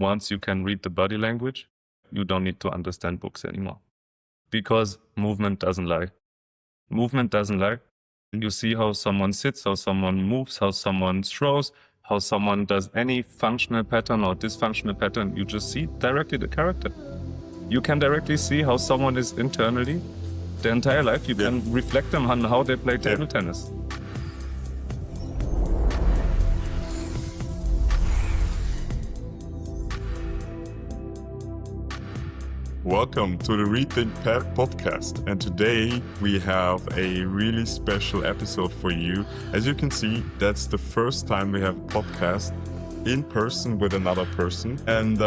once you can read the body language, you don't need to understand books anymore. Because movement doesn't lie. Movement doesn't lie. You see how someone sits, how someone moves, how someone throws, how someone does any functional pattern or dysfunctional pattern. You just see directly the character. You can directly see how someone is internally their entire life. You can reflect them on how they play table tennis. Welcome to the Rethink podcast, and today we have a really special episode for you. As you can see, that's the first time we have a podcast in person with another person, and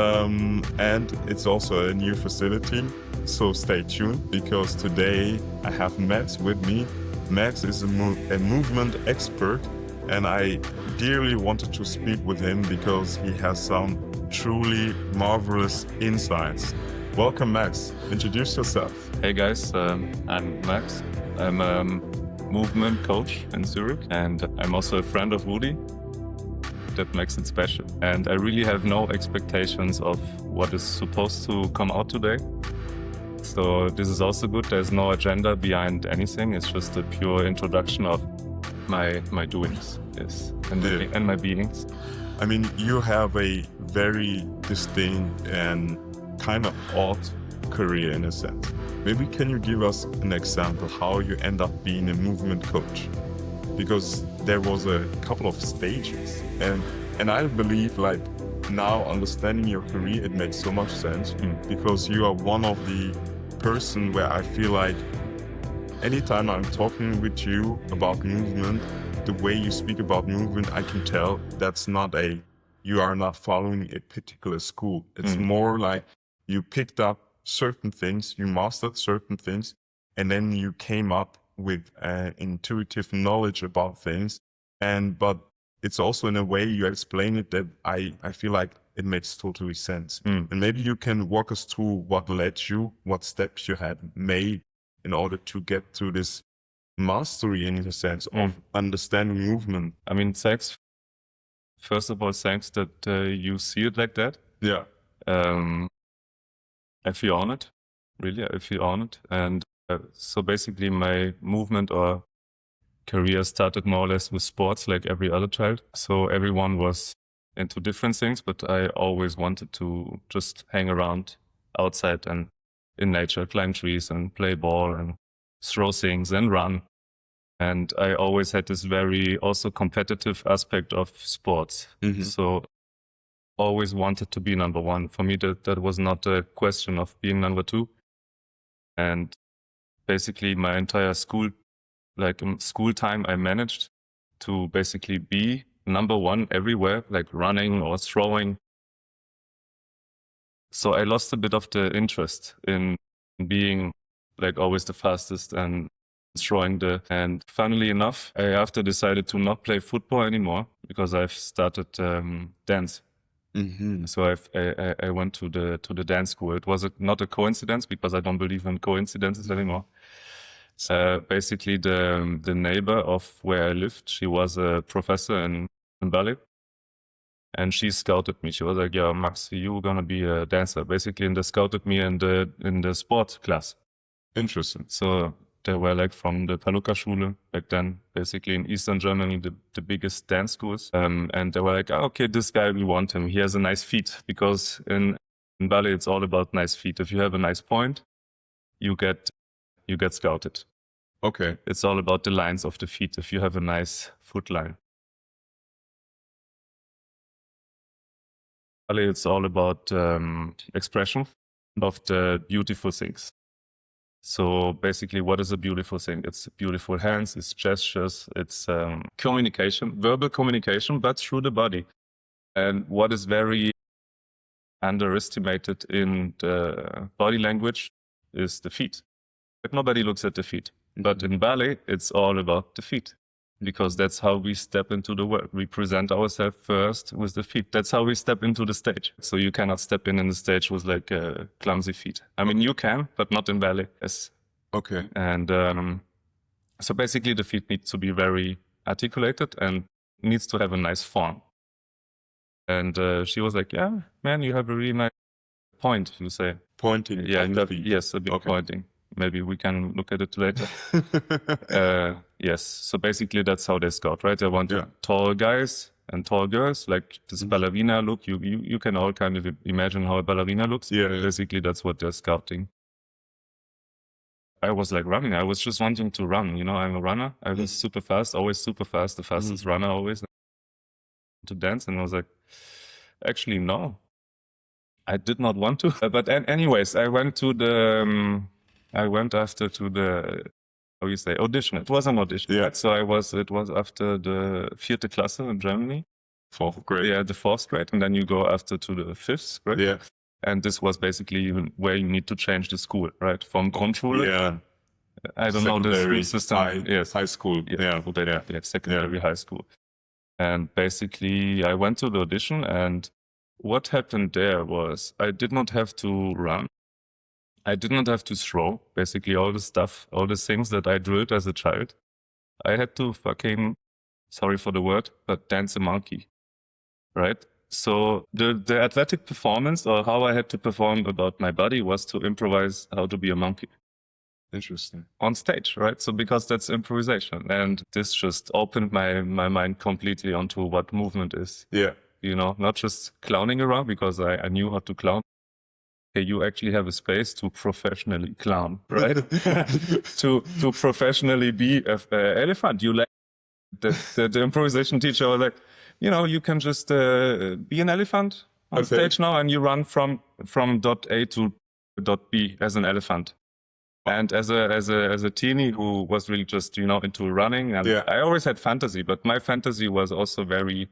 it's also a new facility, so stay tuned, because today I have Max with me. Max is a movement expert, and I dearly wanted to speak with him because he has some truly marvelous insights. Welcome, Max. Introduce yourself. Hey guys, I'm Max. I'm a movement coach in Zurich, and I'm also a friend of Rudi. That makes it special. And I really have no expectations of what is supposed to come out today. So this is also good. There's no agenda behind anything. It's just a pure introduction of my doings, and my beings. I mean, you have a very distinct and kind of odd career in a sense. Maybe can you give us an example how you end up being a movement coach? Because there was a couple of stages, and I believe, like, now understanding your career, it makes so much sense, because you are one of the person where I feel like anytime I'm talking with you about movement, the way you speak about movement, I can tell that's not you are not following a particular school. It's more like you picked up certain things, you mastered certain things, and then you came up with intuitive knowledge about things. But it's also in a way you explain it that I feel like it makes totally sense. And maybe you can walk us through what led you, what steps you had made in order to get to this mastery, in a sense, of understanding movement. I mean, first of all, thanks that you see it like that. Yeah. I feel honored, really, I feel honored. And so basically my movement or career started more or less with sports, like every other child. So everyone was into different things, but I always wanted to just hang around outside and in nature, climb trees and play ball and throw things and run. And I always had this very also competitive aspect of sports. So always wanted to be number one. For me, that was not a question of being number two. And basically my entire school time, I managed to basically be number one everywhere, like running or throwing. So I lost a bit of the interest in being like always the fastest and throwing and funnily enough, I after decided to not play football anymore because I've started dance. So I went to the dance school. It was not a coincidence, because I don't believe in coincidences anymore. Basically, the neighbor of where I lived, she was a professor in ballet, and she scouted me. She was like, "Yeah, Max, you're gonna be a dancer," basically, and they scouted me in the sport class. Interesting. So they were like from the Palucca School back then, basically in Eastern Germany, the biggest dance schools. And they were like, "Oh, okay, this guy, we want him. He has a nice feet," because in ballet, it's all about nice feet. If you have a nice point, you get scouted. Okay. It's all about the lines of the feet. If you have a nice foot line. Ballet, it's all about expression of the beautiful things. So basically, what is a beautiful thing? It's beautiful hands, it's gestures, it's communication, verbal communication, but through the body. And what is very underestimated in the body language is the feet. But nobody looks at the feet. But in ballet, it's all about the feet, because that's how we step into the world. We present ourselves first with the feet. That's how we step into the stage. So you cannot step in the stage with like clumsy feet. I mean, you can, but not in ballet. Yes. Okay. And so basically the feet need to be very articulated and needs to have a nice form. And she was like, yeah, man, you have a really nice point, you say. Pointing. Yeah, at the feet. yes, a bit Okay. pointing. Maybe we can look at it later. Yes, so basically that's how they scout, right? They want tall guys and tall girls, like this ballerina look. You can all kind of imagine how a ballerina looks. Yeah. Basically, that's what they're scouting. I was like running. I was just wanting to run. You know, I'm a runner. I was super fast, always super fast, the fastest runner always. To dance, and I was like, actually, no. I did not want to. But anyways, I went to the, I went after to the, how you say, audition. It was an audition. Yeah. Right? So it was after the 4th Klasse in Germany. 4th grade. Yeah, the 4th grade. And then you go after to the 5th grade. Yeah. And this was basically where you need to change the school, right? From Grundschule. Yeah. I don't know the school system. High school. Yeah, secondary high school. And basically I went to the audition, and what happened there was I did not have to run. I did not have to throw, basically all the stuff, all the things that I drilled as a child. I had to fucking, sorry for the word, but dance a monkey, right? So the athletic performance, or how I had to perform about my body, was to improvise how to be a monkey. Interesting. On stage, right? So because that's improvisation, and this just opened my mind completely onto what movement is. Yeah. You know, not just clowning around, because I knew how to clown. Okay, you actually have a space to professionally clown, right? to professionally be an elephant. You like the improvisation teacher was like, you know, you can just be an elephant on stage now, and you run from dot A to dot B as an elephant. And as a teenie who was really just, you know, into running, and I always had fantasy, but my fantasy was also very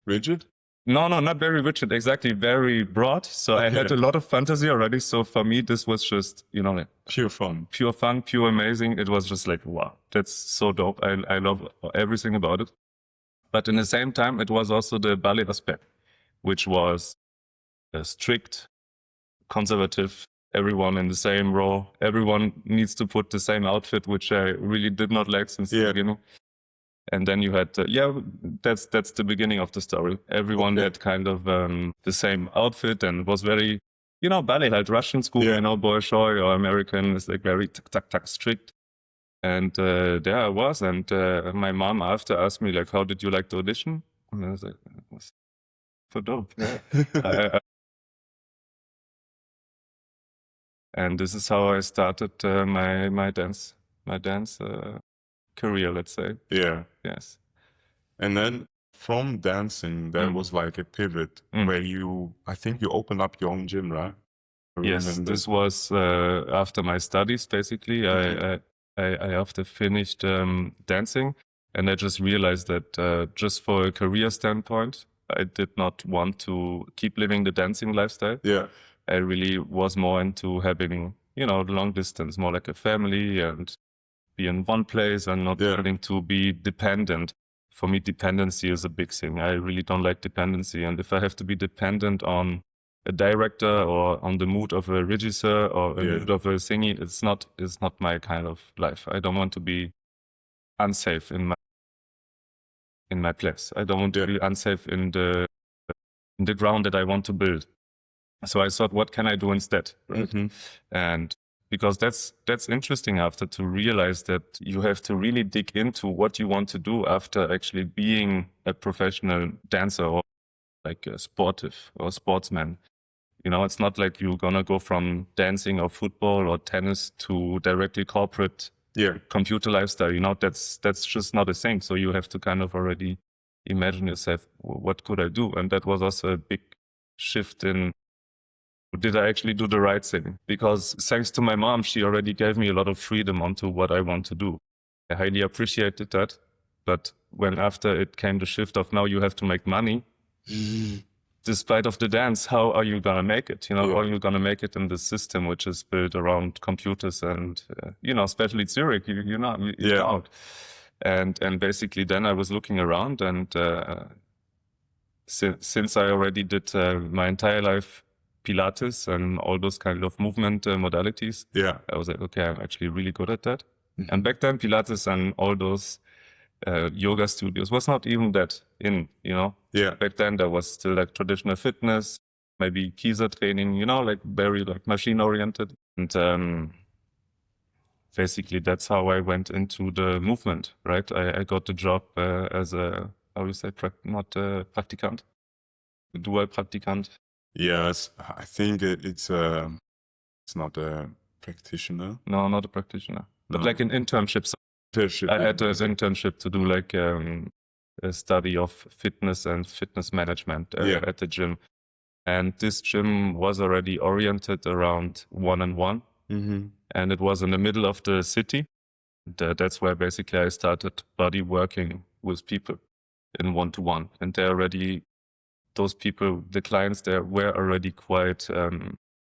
rigid. No, not very rigid. Exactly, very broad. So I had a lot of fantasy already. So for me, this was just, you know, pure fun, pure amazing. It was just like, wow, that's so dope. I love everything about it. But in the same time, it was also the ballet aspect, which was strict, conservative. Everyone in the same row. Everyone needs to put the same outfit, which I really did not like since the beginning. And then you had, that's the beginning of the story. Everyone had kind of the same outfit, and was very, you know, ballet, like Russian school, you know, Bolshoi or American is like very strict. And there I was, and my mom after asked me like, how did you like the audition? And I was like, it was so dope. Yeah. And this is how I started my dance career, let's say. Yeah. Yes. And then from dancing, there was like a pivot where I think you opened up your own gym, right? Yes, this was after my studies, basically. I after finished dancing, and I just realized that just for a career standpoint, I did not want to keep living the dancing lifestyle. Yeah. I really was more into having, you know, long distance, more like a family, and be in one place and not willing to be dependent. For me, dependency is a big thing. I really don't like dependency. And if I have to be dependent on a director or on the mood of a regisseur or a mood of a singer, it's not my kind of life. I don't want to be unsafe in my place. I don't want to be unsafe in the ground that I want to build. So I thought, what can I do instead? Right? And because that's interesting after to realize that you have to really dig into what you want to do after actually being a professional dancer or like a sportive or sportsman. You know, it's not like you're gonna go from dancing or football or tennis to directly corporate computer lifestyle. You know, that's just not a thing. So you have to kind of already imagine yourself, what could I do? And that was also a big shift in, did I actually do the right thing? Because thanks to my mom, she already gave me a lot of freedom onto what I want to do. I highly appreciated that. But when after it came the shift of now you have to make money, despite of the dance, how are you going to make it? You know, how are you going to make it in the system which is built around computers and, you know, especially Zurich, you know, out. And basically then I was looking around, and since I already did my entire life Pilates and all those kind of movement modalities, I was like, okay, I'm actually really good at that. And back then Pilates and all those yoga studios. Was not even that in, Yeah. back then there was still like traditional fitness, maybe Kieser training, like very like machine oriented. And basically that's how I went into the movement, right? I got the job as a, how you say, not a practicant, a dual practicant. Yes, I think it's not a practitioner. No, not a practitioner, but No. like an internship. Internship. I had an internship to do like a study of fitness and fitness management at the gym. And this gym was already oriented around one-on-one. Mm-hmm. And it was in the middle of the city. That's where basically I started body working with people in one-to-one. And those people, the clients there were already quite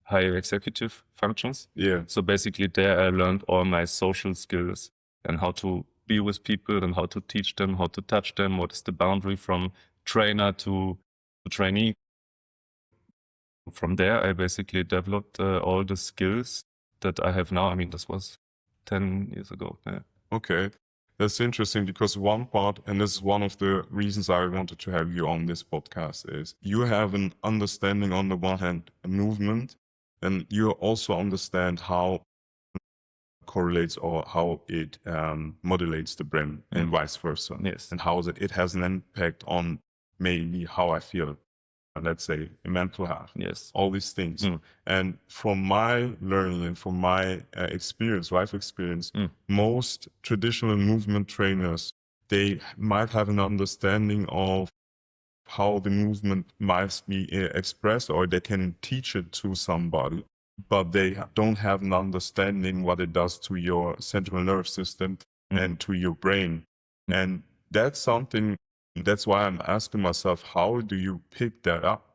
high executive functions. Yeah. So basically there I learned all my social skills and how to be with people and how to teach them, how to touch them, what is the boundary from trainer to trainee. From there, I basically developed all the skills that I have now. I mean, this was 10 years ago. Yeah. Okay. That's interesting because one part, and this is one of the reasons I wanted to have you on this podcast, is you have an understanding on the one hand, movement, and you also understand how correlates or how it modulates the brain and vice versa. Yes. And how it has an impact on maybe how I feel, let's say, mental health. Yes. All these things. And from my learning and from my life experience, most traditional movement trainers, they might have an understanding of how the movement might be expressed, or they can teach it to somebody, but they don't have an understanding what it does to your central nervous system and to your brain. And that's something, that's why I'm asking myself, how do you pick that up?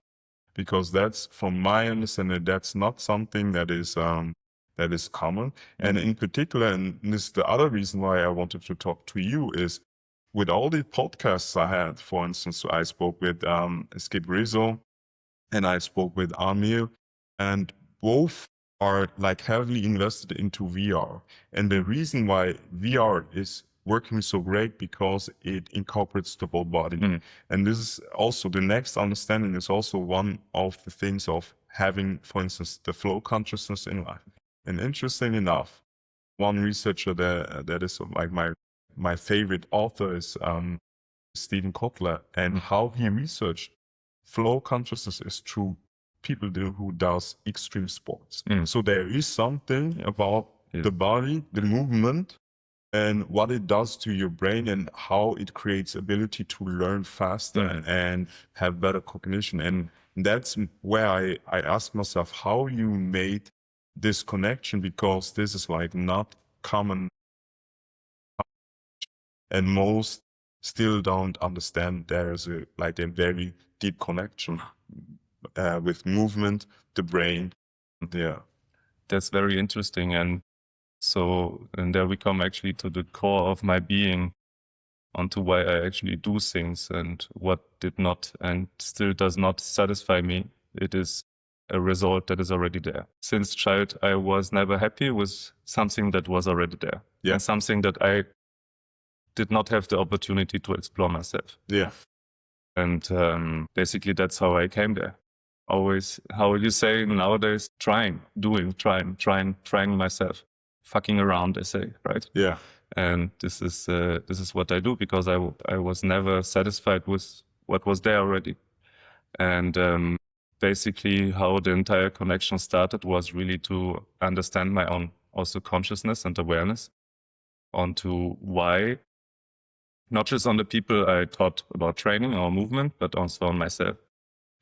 Because that's, from my understanding, that's not something that is common. And in particular, and this is the other reason why I wanted to talk to you, is with all the podcasts I had, for instance, I spoke with Skip Rizzo and I spoke with Amir, and both are like heavily invested into VR. And the reason why VR is working so great because it incorporates the whole body. And this is also the next understanding, is also one of the things of having, for instance, the flow consciousness in life. And interesting enough, one researcher that is like my favorite author is Stephen Kotler, and how he researched flow consciousness is through people who does extreme sports. So there is something about the body, the movement, and what it does to your brain, and how it creates ability to learn faster and have better cognition. And that's where I ask myself how you made this connection, because this is like not common, and most still don't understand there is a very deep connection with movement, the brain. Yeah. That's very interesting. And there we come actually to the core of my being, onto why I actually do things and what did not and still does not satisfy me. It is a result that is already there. Since child, I was never happy with something that was already there. Yeah. And something that I did not have the opportunity to explore myself. Yeah. And basically that's how I came there. Always, how you say nowadays, trying myself. Fucking around, they say, right? Yeah. And this is what I do, because I was never satisfied with what was there already. And basically how the entire connection started was really to understand my own also consciousness and awareness onto why, not just on the people I taught about training or movement, but also on myself,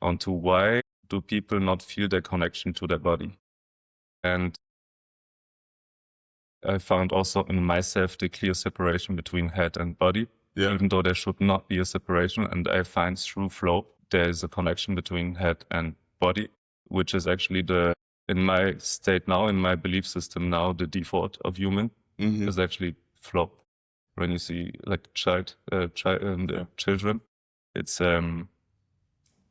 onto why do people not feel their connection to their body. And I found also in myself the clear separation between head and body, even though there should not be a separation. And I find through flow, there is a connection between head and body, which is actually in my state now, in my belief system now, the default of human is actually flow. When you see like children, it's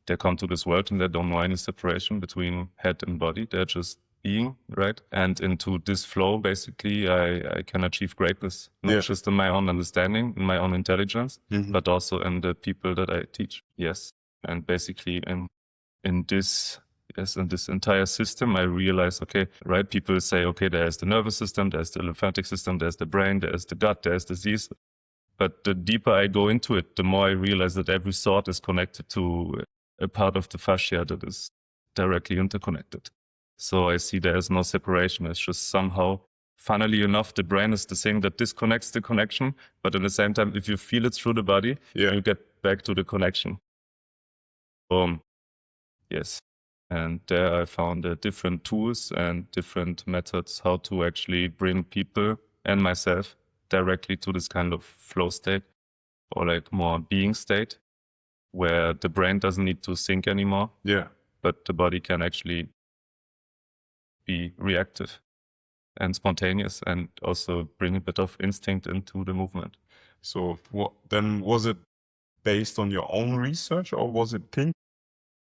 they come to this world and they don't know any separation between head and body. They're just being, right? And into this flow, basically, I can achieve greatness, not just in my own understanding, in my own intelligence, but also in the people that I teach. Yes. And basically in this entire system, I realized, okay, right, people say, okay, there's the nervous system, there's the lymphatic system, there's the brain, there's the gut, there's disease. But the deeper I go into it, the more I realize that every thought is connected to a part of the fascia that is directly interconnected. So I see there is no separation. It's just somehow, funnily enough, the brain is the thing that disconnects the connection. But at the same time, if you feel it through the body, you get back to the connection. Yes. And there I found different tools and different methods how to actually bring people and myself directly to this kind of flow state, or like more being state, where the brain doesn't need to think anymore. Yeah. But the body can actually be reactive and spontaneous, and also bring a bit of instinct into the movement. So then was it based on your own research, or was it think?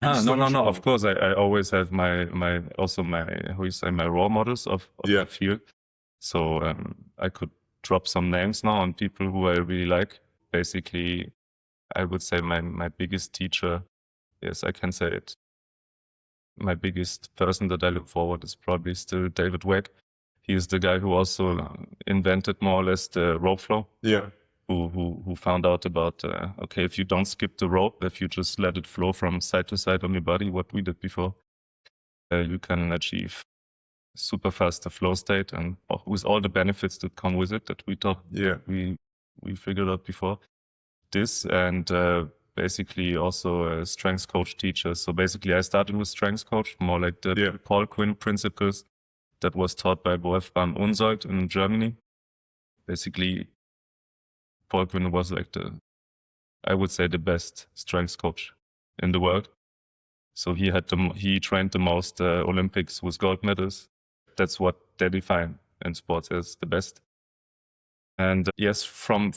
No. Of course, I always have my role models of the field. So I could drop some names now on people who I really like. Basically, I would say my biggest teacher, yes, I can say it. My biggest person that I look forward is probably still David Weck. He is the guy who also invented more or less the rope flow. Yeah. Who found out about, okay, if you don't skip the rope, if you just let it flow from side to side on your body, what we did before, you can achieve super fast the flow state, and with all the benefits that come with it that we talked, we figured out before. This, and basically also a strength coach teacher. So basically I started with strength coach, more like the Paul Quinn principles that was taught by Wolfgang Unsold in Germany. Basically, Paul Quinn was like I would say the best strength coach in the world. So he trained the most Olympics with gold medals. That's what they define in sports as the best. And yes, from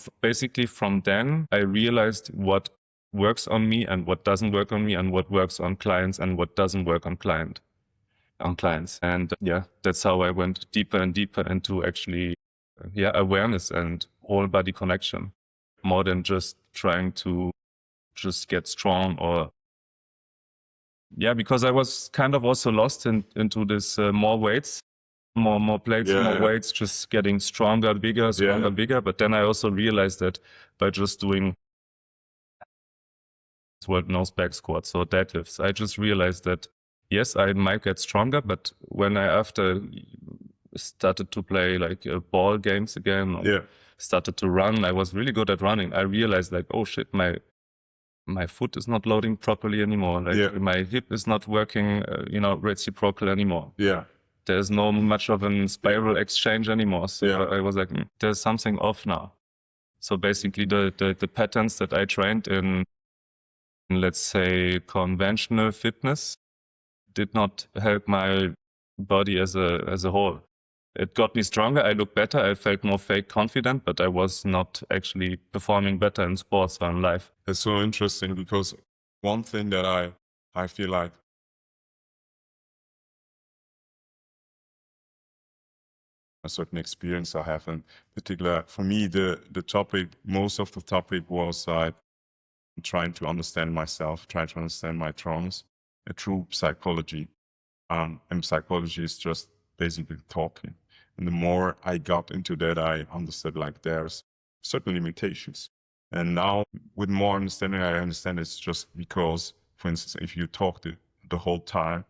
then, I realized what works on me and what doesn't work on me, and what works on clients and what doesn't work on clients. And that's how I went deeper and deeper into actually awareness and whole body connection, more than just trying to just get strong, or because I was kind of also lost into this more weights, more plates, more weights, just getting stronger, bigger. But then I also realized that by just doing world nose back squats or deadlifts, I just realized that yes, I might get stronger, but when I after started to play like ball games again, or started to run, I was really good at running. I realized like, oh shit, my foot is not loading properly anymore. Like my hip is not working, reciprocal anymore. Yeah. There's no much of a spiral exchange anymore. So I was like, there's something off now. So basically the patterns that I trained in, let's say, conventional fitness did not help my body as a whole. It got me stronger. I looked better. I felt more fake confident, but I was not actually performing better in sports or in life. It's so interesting, because one thing that I feel like a certain experience I have, in particular for me, the topic, most of the topic was trying to understand myself, trying to understand my traumas, through psychology. And psychology is just basically talking. And the more I got into that, I understood like there's certain limitations. And now with more understanding, I understand it's just because, for instance, if you talk the whole time,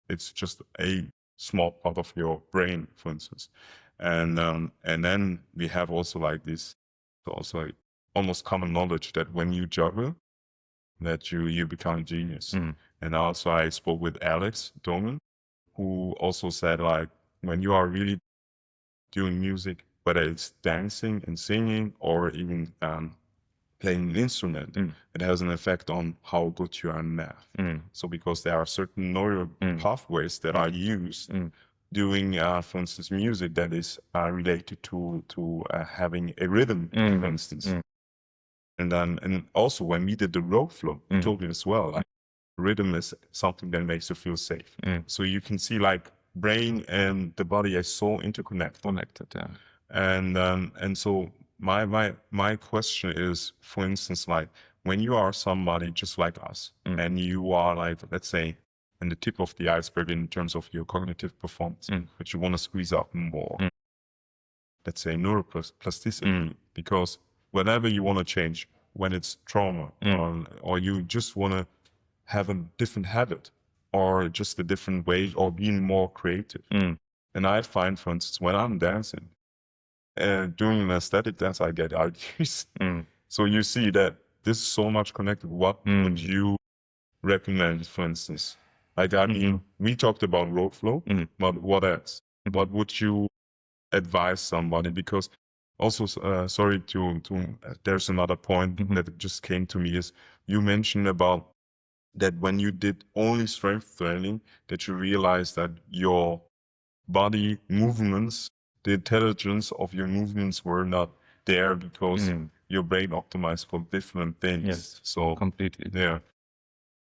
it's just a small part of your brain, for instance. And then we have also like this, also almost common knowledge that when you juggle, that you become a genius. And also I spoke with Alex Doman, who also said like, when you are really doing music, whether it's dancing and singing or even playing an instrument, it has an effect on how good you are in math. So because there are certain neural pathways that are used doing, for instance, music that is related to having a rhythm, for instance. And also when we did the rope flow, totally as well, like, rhythm is something that makes you feel safe. So you can see like brain and the body are so interconnected. Connected, yeah. And so my question is, for instance, like when you are somebody just like us, and you are like, let's say, in the tip of the iceberg in terms of your cognitive performance, but you want to squeeze out more, let's say neuroplasticity, because whenever you want to change, when it's trauma, or you just want to have a different habit, or just a different way, or being more creative. And I find, for instance, when I'm dancing, doing an aesthetic dance, I get ideas. So you see that this is so much connected. What would you recommend, for instance? Like, I mean, we talked about road flow, but what else? What would you advise somebody? Because also, sorry there's another point that just came to me, is you mentioned about that when you did only strength training, that you realized that your body movements, the intelligence of your movements were not there because your brain optimized for different things. Yes, so completely. Yeah.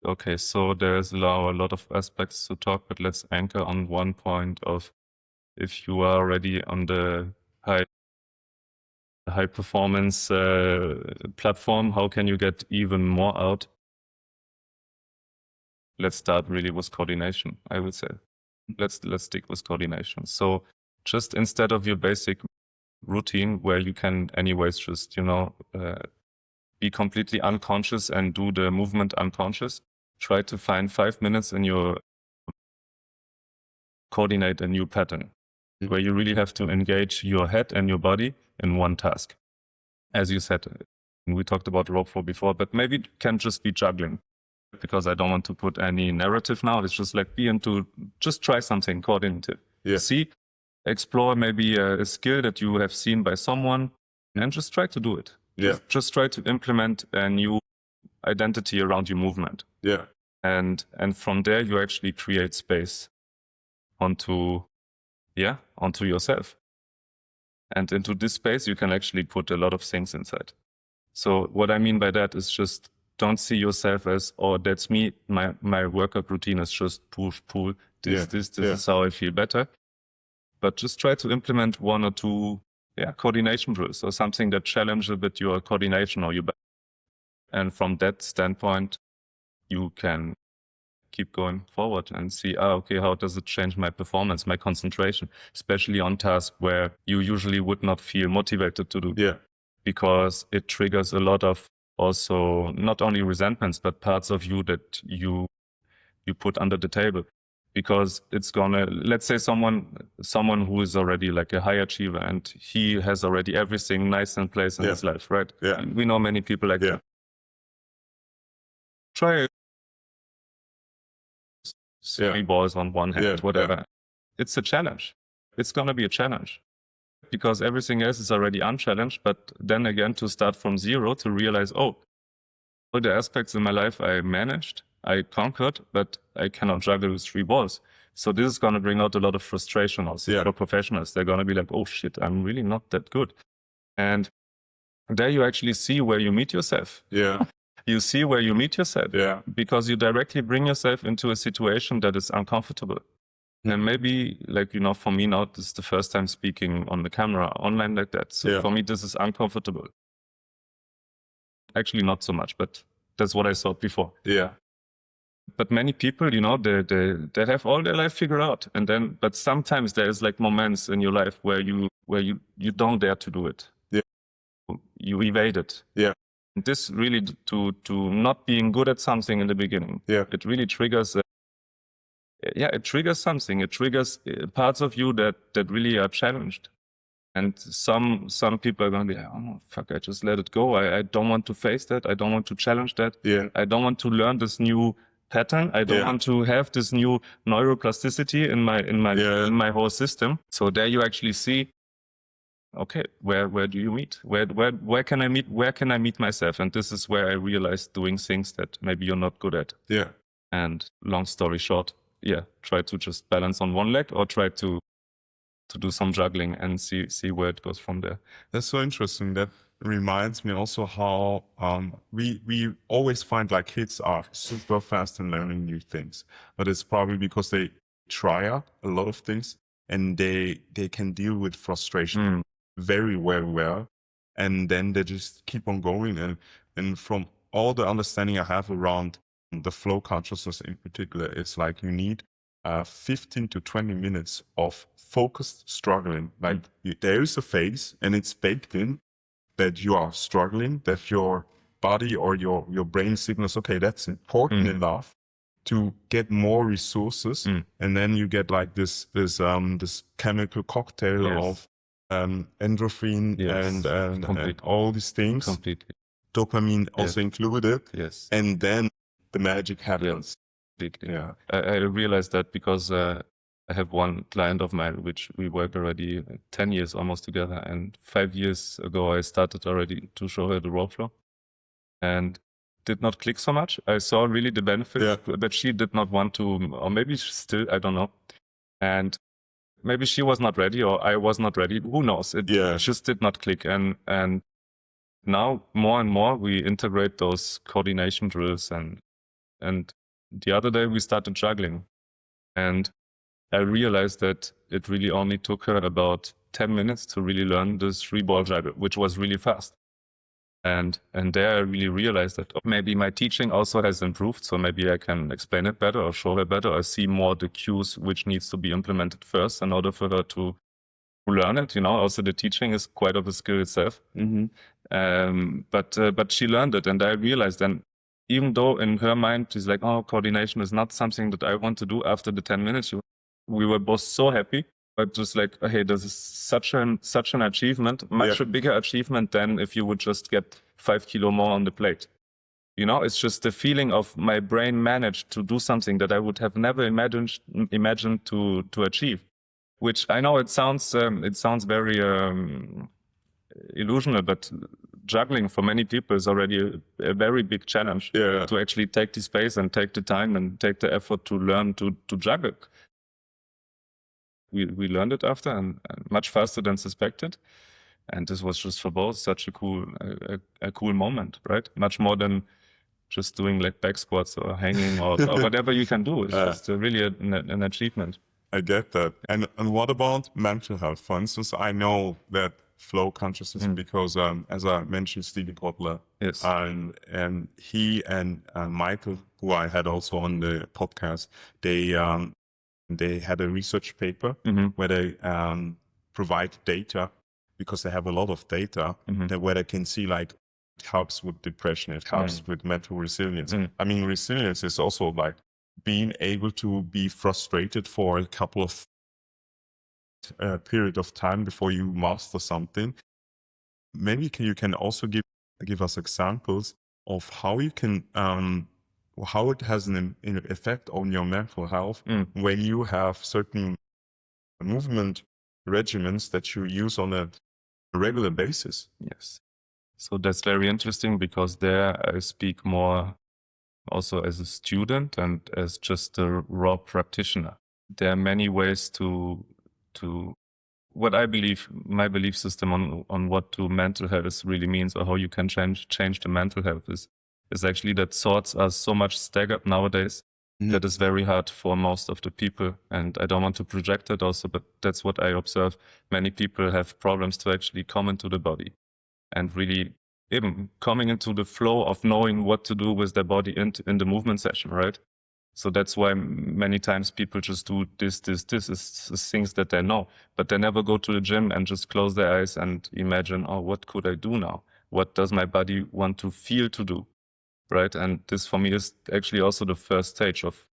Okay, so there's now a lot of aspects to talk, but let's anchor on one point of, if you are already on the high performance platform, how can you get even more out? Let's start really with coordination, I would say. Let's stick with coordination. So just instead of your basic routine where you can anyways just, be completely unconscious and do the movement unconscious, try to find 5 minutes in your coordinate a new pattern where you really have to engage your head and your body in one task. As you said, we talked about rope flow before, but maybe it can just be juggling, because I don't want to put any narrative now. It's just like just try something coordinative. Yeah. See, explore maybe a skill that you have seen by someone and just try to do it. Yeah. Just try to implement a new identity around your movement. Yeah. And from there, you actually create space onto yourself. And into this space, you can actually put a lot of things inside. So what I mean by that is just don't see yourself as, oh, that's me. My workout routine is just push, pull. This is how I feel better. But just try to implement 1 or 2 coordination drills, or something that challenge a bit your coordination or your back. And from that standpoint, you can keep going forward and see, okay, how does it change my performance, my concentration, especially on tasks where you usually would not feel motivated to do. Yeah. Because it triggers a lot of also not only resentments, but parts of you that you put under the table. Because it's gonna, let's say someone who is already like a high achiever and he has already everything nice in place in his life, right? Yeah. We know many people like that. Try 3 balls on one hand, whatever. It's a challenge. It's gonna be a challenge. Because everything else is already unchallenged, but then again, to start from zero, to realize, all the aspects in my life I managed, I conquered, but I cannot juggle with 3 balls. So this is going to bring out a lot of frustration also for professionals. They're going to be like, oh shit, I'm really not that good. And there you actually see where you meet yourself. Yeah. You see where you meet yourself. Yeah. Because you directly bring yourself into a situation that is uncomfortable. And maybe, like, for me now, this is the first time speaking on the camera online like that. So for me, this is uncomfortable. Actually, not so much, but that's what I thought before. Yeah. But many people, they have all their life figured out. And then, but sometimes there's like moments in your life where you don't dare to do it. Yeah. You evade it. Yeah. And this really to not being good at something in the beginning. Yeah. It really triggers it triggers something. It triggers parts of you that really are challenged. And some people are going to be, oh, fuck, I just let it go. I don't want to face that. I don't want to challenge that. Yeah. I don't want to learn this new pattern. I don't want to have this new neuroplasticity in my whole system. So there you actually see, okay, where do you meet? Where can I meet? Where can I meet myself? And this is where I realized doing things that maybe you're not good at. Yeah. And long story short, try to just balance on one leg or try to do some juggling and see where it goes from there. That's so interesting. That reminds me also how we always find like kids are super fast in learning new things, but it's probably because they try out a lot of things, and they can deal with frustration very, very well. And then they just keep on going. And from all the understanding I have around the flow consciousness in particular, it's like you need 15 to 20 minutes of focused struggling. Like there is a phase, and it's baked in, that you are struggling, that your body or your brain signals, okay, that's important enough to get more resources. And then you get like this chemical cocktail of endorphin and all these things. Completely. Dopamine also included. Yes. And then the magic happens. Yeah. I realized that because I have one client of mine, which we work already 10 years almost together. And 5 years ago, I started already to show her the raw flow, and did not click so much. I saw really the benefits, but she did not want to, or maybe still, I don't know. And maybe she was not ready, or I was not ready. Who knows? It just did not click. And now more and more we integrate those coordination drills. And the other day we started juggling, and I realized that it really only took her about 10 minutes to really learn this 3-ball juggle, which was really fast. And there I really realized that maybe my teaching also has improved. So maybe I can explain it better or show her better, or see more the cues which needs to be implemented first in order for her to learn it. Also the teaching is quite of a skill itself. But she learned it, and I realized then, even though in her mind she's like, oh, coordination is not something that I want to do, after the 10 minutes, we were both so happy. But just like, hey, this is such an achievement, much a bigger achievement than if you would just get 5 kilo more on the plate. It's just the feeling of my brain managed to do something that I would have never imagined to achieve. Which I know it sounds very illusional, but juggling for many people is already a very big challenge to actually take the space and take the time and take the effort to learn to juggle. We learned it after, and much faster than suspected. And this was just for both such a cool moment, right? Much more than just doing like back squats or hanging or whatever you can do. It's just really an achievement. I get that. And what about mental health? For instance, I know that flow consciousness because, as I mentioned, Stevie Kotler, and he and Michael, who I had also on the podcast, they had a research paper where they provide data, because they have a lot of data, where they can see like it helps with depression, it helps with mental resilience. I mean, resilience is also like being able to be frustrated for a couple of period of time before you master something. Maybe you can also give us examples of how you can how it has an effect on your mental health when you have certain movement regimens that you use on a regular basis. Yes. So that's very interesting, because there I speak more also as a student and as just a raw practitioner. There are many ways to what I believe, my belief system on what mental health really means, or how you can change the mental health is actually that thoughts are so much staggered nowadays that is very hard for most of the people. And I don't want to project it also, but that's what I observe. Many people have problems to actually come into the body and really even coming into the flow of knowing what to do with their body in the movement session, right? So that's why many times people just do this is things that they know, but they never go to the gym and just close their eyes and imagine, oh, what could I do now? What does my body want to feel to do? Right? And this for me is actually also the first stage of,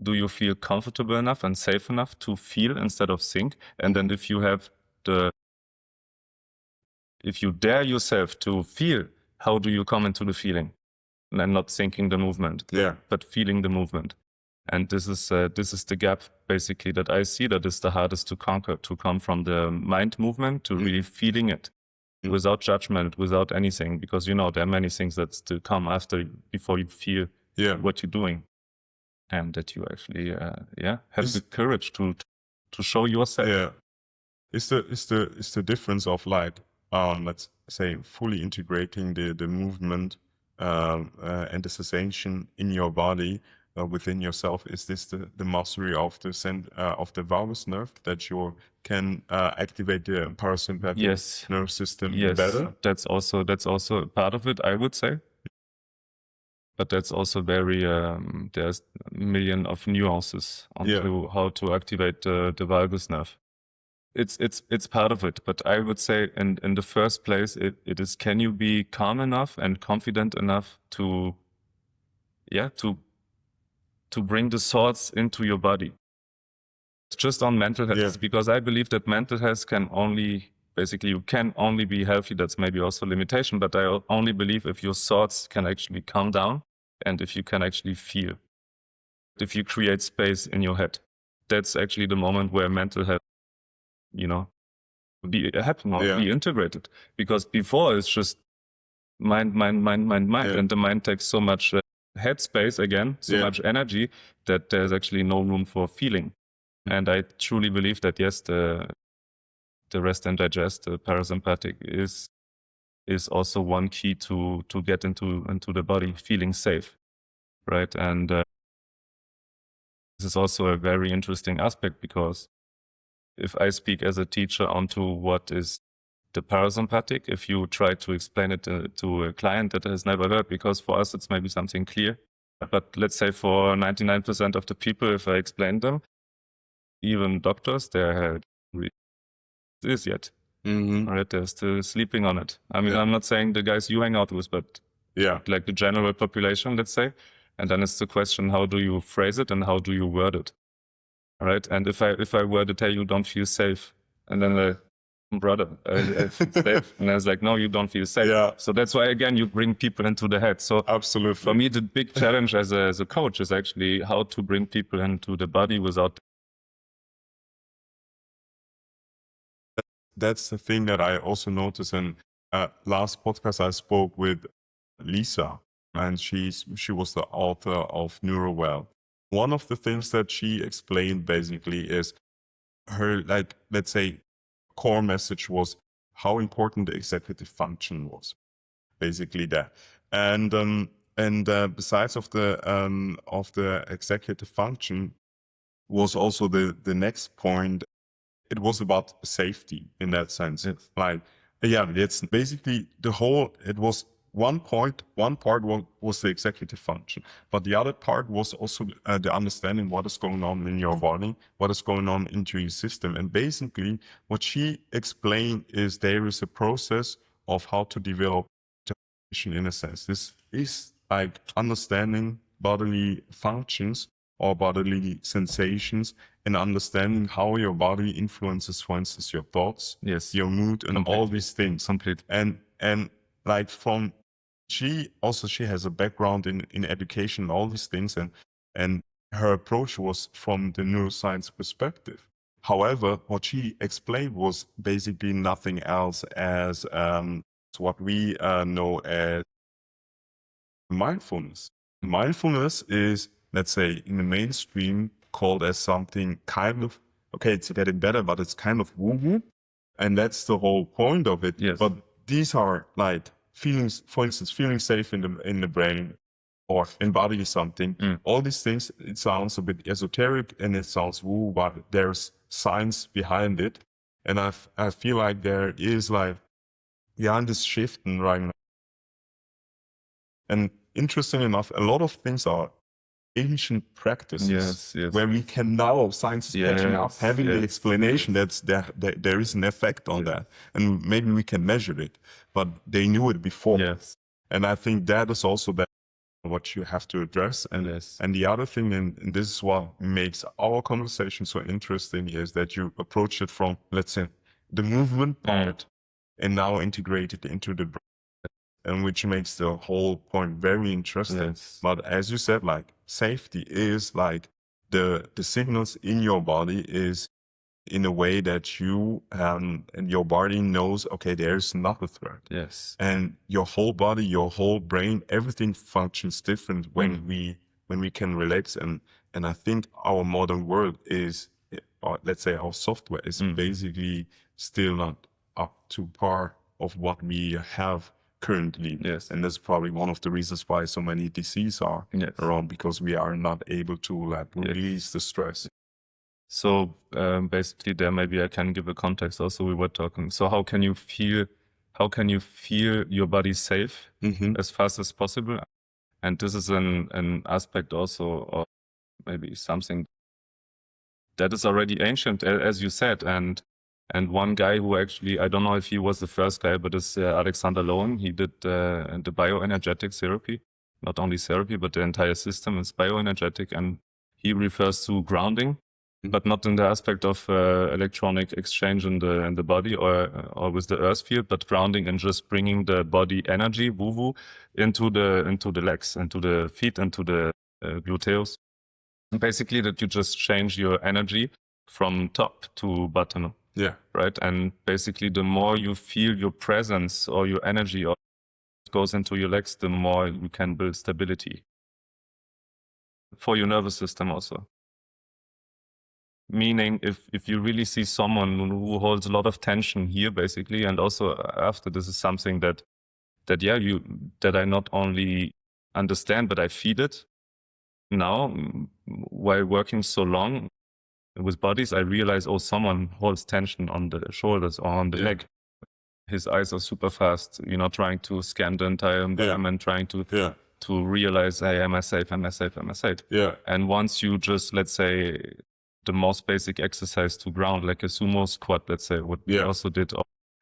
do you feel comfortable enough and safe enough to feel instead of think? And then if you dare yourself to feel, how do you come into the feeling? And not thinking the movement, but feeling the movement. And this is the gap basically that I see that is the hardest to conquer, to come from the mind movement to really feeling it. Without judgment, without anything, because there are many things that still come before you feel what you're doing, and that you actually have the courage to show yourself. Yeah, it's the difference of like let's say fully integrating the movement and the sensation in your body within yourself? Is this the mastery of the vagus nerve that you can activate the parasympathetic nerve system better? That's also part of it, I would say. But that's also very there's a million of nuances onto how to activate the vagus nerve. It's part of it, but I would say in the first place it is, can you be calm enough and confident enough to bring the thoughts into your body? It's just on mental health, because I believe that mental health can only be healthy. That's maybe also a limitation, but I only believe if your thoughts can actually calm down and if you can actually feel, if you create space in your head. That's actually the moment where mental health, be integrated. Because before it's just mind, and the mind takes so much headspace again, so much energy, that there's actually no room for feeling. And I truly believe that yes, the rest and digest, the parasympathetic, is also one key to get into the body, feeling safe, right? And this is also a very interesting aspect, because if I speak as a teacher onto what is the parasympathetic, if you try to explain it to a client that has never heard, because for us it's maybe something clear, but let's say for 99% of the people, if I explain them, even doctors, they're this yet. Right, they're still sleeping on it. I mean, I'm not saying the guys you hang out with, but like the general population, let's say. And then it's the question, how do you phrase it and how do you word it? Right? And if I were to tell you don't feel safe, and then brother, I feel safe, and I was like, no, you don't feel safe. So that's why, again, you bring people into the head. So absolutely, for me, the big challenge as a coach is actually how to bring people into the body without. That's the thing that I also noticed. In last podcast, I spoke with Lisa, and she was the author of NeuroWell. One of the things that she explained basically is her, like, let's say, core message was how important the executive function was, basically that. And besides of the executive function was also the next point. It was about safety in that sense. Like, it's basically the whole, it was one part was the executive function, but the other part was also the understanding what is going on in your body, what is going on into your system. And basically what she explained is there is a process of how to develop in a sense. This is like understanding bodily functions or bodily sensations, and understanding how your body influences, for instance, your thoughts, your mood, and all these things. And like she has a background in education, all these things, and her approach was from the neuroscience perspective. However, what she explained was basically nothing else as what we know as mindfulness. Mindfulness is, let's say, in the mainstream called as something kind of, okay, it's getting better, but it's kind of woo-woo. And that's the whole point of it. But these are like feelings, for instance, feeling safe in the brain or embodying something. All these things, it sounds a bit esoteric and it sounds woo, but there's science behind it. And I feel like there is like, this shifting right now. And interesting enough, a lot of things are ancient practices where we can now, science is catching up, having the explanation that there is an effect on that, and maybe we can measure it, but they knew it before. And I think that is also what you have to address. And the other thing, and this is what makes our conversation so interesting, is that you approach it from, let's say, the movement part and now integrate it into the brain. And which makes the whole point very interesting. But as you said, like, safety is like the signals in your body is in a way that you and your body knows, okay, there's not a threat. And your whole body, your whole brain, everything functions different when we can relax. And I think our modern world is, or let's say our software is basically still not up to par of what we have currently. Yes. And that's probably one of the reasons why so many diseases are Yes. around, because we are not able to release the stress. So basically there maybe I can give a context also. We were talking. So how can you feel your body safe as fast as possible? And this is an aspect also, or maybe something that is already ancient, as you said. And one guy who actually, I don't know if he was the first guy, but it's Alexander Lowen. He did the bioenergetic therapy, not only therapy, but the entire system is bioenergetic. And he refers to grounding, but not in the aspect of electronic exchange in the body or with the earth field, but grounding and just bringing the body energy, woo-woo, into the legs, into the feet, into the gluteus. Basically that you just change your energy from top to bottom. Yeah. Right. And basically the more you feel your presence or your energy or goes into your legs, the more you can build stability for your nervous system also. Meaning if you really see someone who holds a lot of tension here basically, and also after, this is something that I not only understand, but I feel it now while working so long with bodies. I realize, oh, someone holds tension on the shoulders or on the neck. His eyes are super fast, trying to scan the entire environment, trying to realize, hey, am I safe? Am I safe? Am I safe? Yeah. And once you just, let's say, the most basic exercise to ground, like a sumo squat, let's say, what we also did,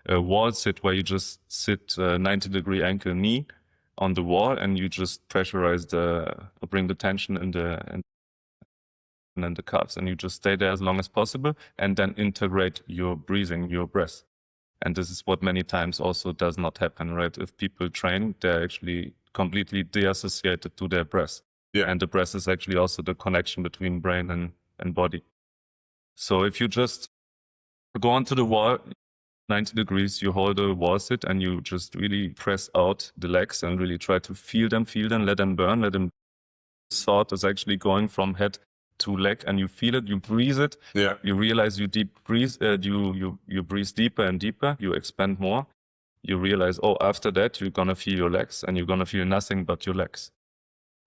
a wall sit where you just sit 90-degree ankle knee on the wall, and you just pressurize bring the tension in the calves, and you just stay there as long as possible, and then integrate your breathing, your breath. And this is what many times also does not happen, right? If people train, they're actually completely deassociated to their breath. Yeah. And the breath is actually also the connection between brain and body. So if you just go onto the wall, 90 degrees, you hold a wall sit, and you just really press out the legs and really try to feel them, let them burn, let them. Thought is actually going from head to leg, and you feel it, you breathe it. Yeah. You realize you deep breathe, you breathe deeper and deeper, you expand more. You realize, oh, after that, you're going to feel your legs, and you're going to feel nothing but your legs.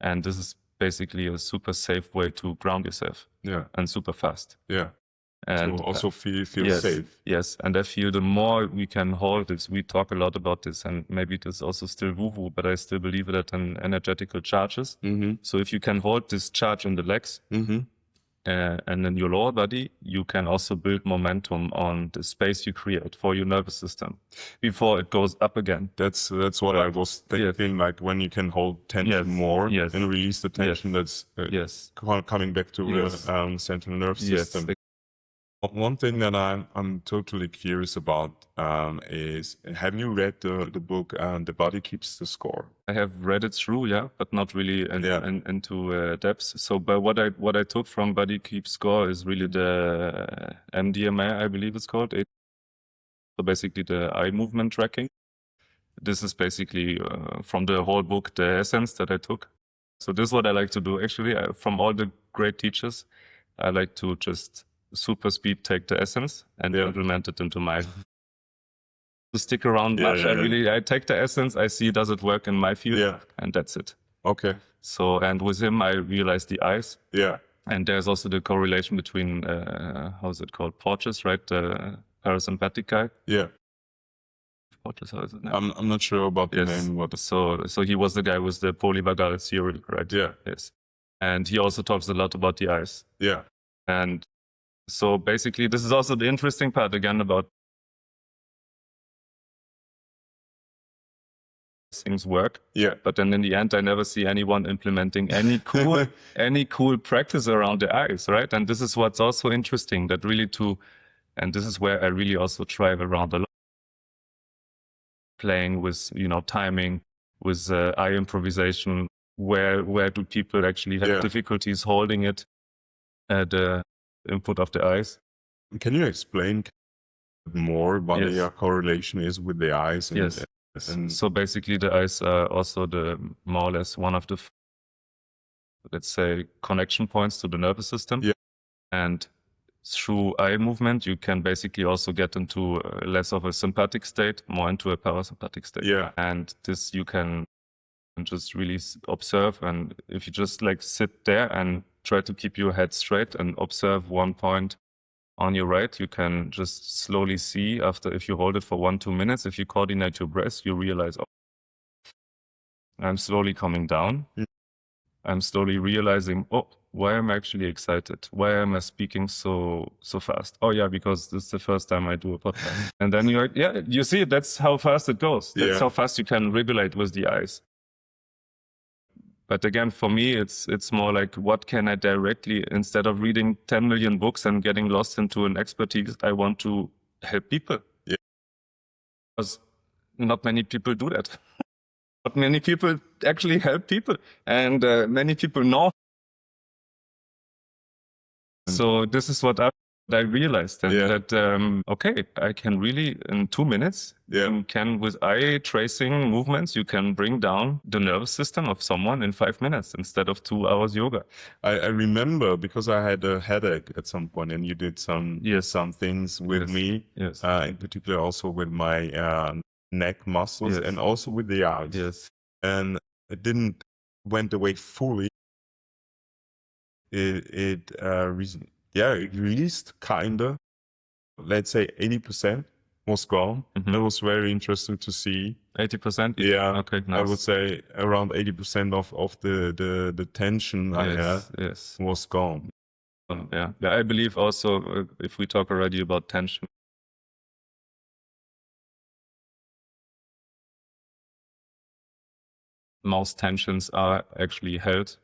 And this is basically a super safe way to ground yourself. Yeah. And super fast. Yeah. And so also feel yes, safe. Yes. And I feel the more we can hold this, we talk a lot about this, and maybe this is also still woo-woo, but I still believe that in energetical charges. So if you can hold this charge in the legs and in your lower body, you can also build momentum on the space you create for your nervous system before it goes up again. That's what I was thinking, like when you can hold tension more and release the tension that's coming back to the central nervous system. One thing that I'm totally curious about is, have you read the book The Body Keeps the Score? I have read it through, but not really into depth. So, but what I took from Body Keeps Score is really the MDMA, I believe it's called. So basically the eye movement tracking. This is basically from the whole book, the essence that I took. So this is what I like to do. Actually, from all the great teachers, I like to just super speed take the essence and implement it into my to stick around much. I take the essence, I see does it work in my field, and that's it. Okay. So, and with him I realized the eyes. Yeah. And there's also the correlation between how is it called? Porches, right? The parasympathetic guy. Yeah. Porches, how is it now? I'm not sure about the name. What? So he was the guy with the polyvagal theory, right? Yeah. Yes. And he also talks a lot about the eyes. Yeah. And so basically, this is also the interesting part again about things work. Yeah. But then in the end, I never see anyone implementing any cool practice around the eyes, right? And this is what's also interesting, that really and this is where I really also thrive around a lot. Playing with, timing, with eye improvisation. Where do people actually have difficulties holding it? The input of the eyes. Can you explain more what the correlation is with the eyes? And so basically the eyes are also more or less one of the, let's say, connection points to the nervous system. Yeah. And through eye movement, you can basically also get into less of a sympathetic state, more into a parasympathetic state. Yeah. And this you can just really observe. And if you just like sit there and try to keep your head straight and observe one point on your right, you can just slowly see after, if you hold it for 1-2 minutes, if you coordinate your breath, you realize, oh, I'm slowly coming down. I'm slowly realizing, oh, why am I actually excited? Why am I speaking so fast? Oh yeah, because this is the first time I do a podcast. And then you're like, yeah, you see, that's how fast it goes. That's how fast you can regulate with the eyes. But again, for me, it's more like, what can I directly, instead of reading 10 million books and getting lost into an expertise, I want to help people. Yeah. Because not many people do that. Not many people actually help people, and many people know. So this is what I realized, and that okay, I can really in 2 minutes, you can, with eye tracing movements, you can bring down the nervous system of someone in 5 minutes instead of 2 hours yoga. I remember, because I had a headache at some point, and you did some things with me, in particular also with my neck muscles and also with the eyes. Yes. And it didn't went away fully. It released kinda, let's say 80% was gone. It was very interesting to see. 80%? Yeah. Okay, nice. I would say around 80% of the tension I had was gone. Yeah. I believe also, if we talk already about tension, most tensions are actually held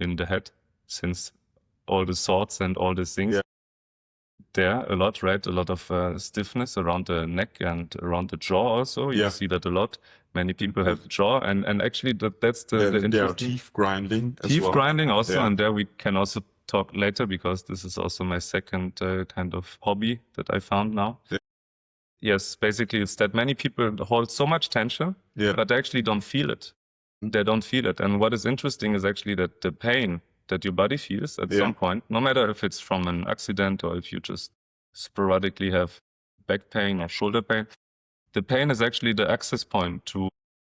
in the head, since all the thoughts and all these things there a lot, right? A lot of stiffness around the neck and around the jaw also. You see that a lot. Many people have jaw, and actually that's the interesting. Teeth grinding as Teeth grinding also, and there we can also talk later, because this is also my second kind of hobby that I found now. Yes, basically it's that many people hold so much tension, but they actually don't feel it. They don't feel it. And what is interesting is actually that the pain that your body feels at some point, no matter if it's from an accident or if you just sporadically have back pain or shoulder pain, the pain is actually the access point to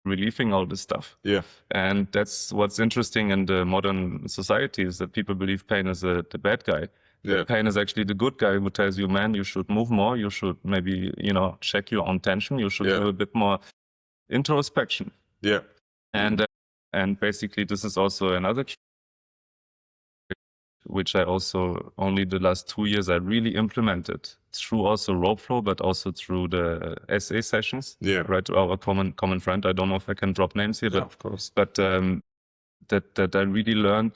relieving all this stuff. Yeah. And that's what's interesting in the modern society, is that people believe pain is the bad guy. Yeah. Pain is actually the good guy who tells you, man, you should move more. You should maybe, check your own tension. You should do a bit more introspection. Yeah. And basically this is also another, which I also only the last 2 years I really implemented through also rope flow, but also through the SA sessions. Yeah. Right, to our common friend. I don't know if I can drop names here, but of course. But that I really learned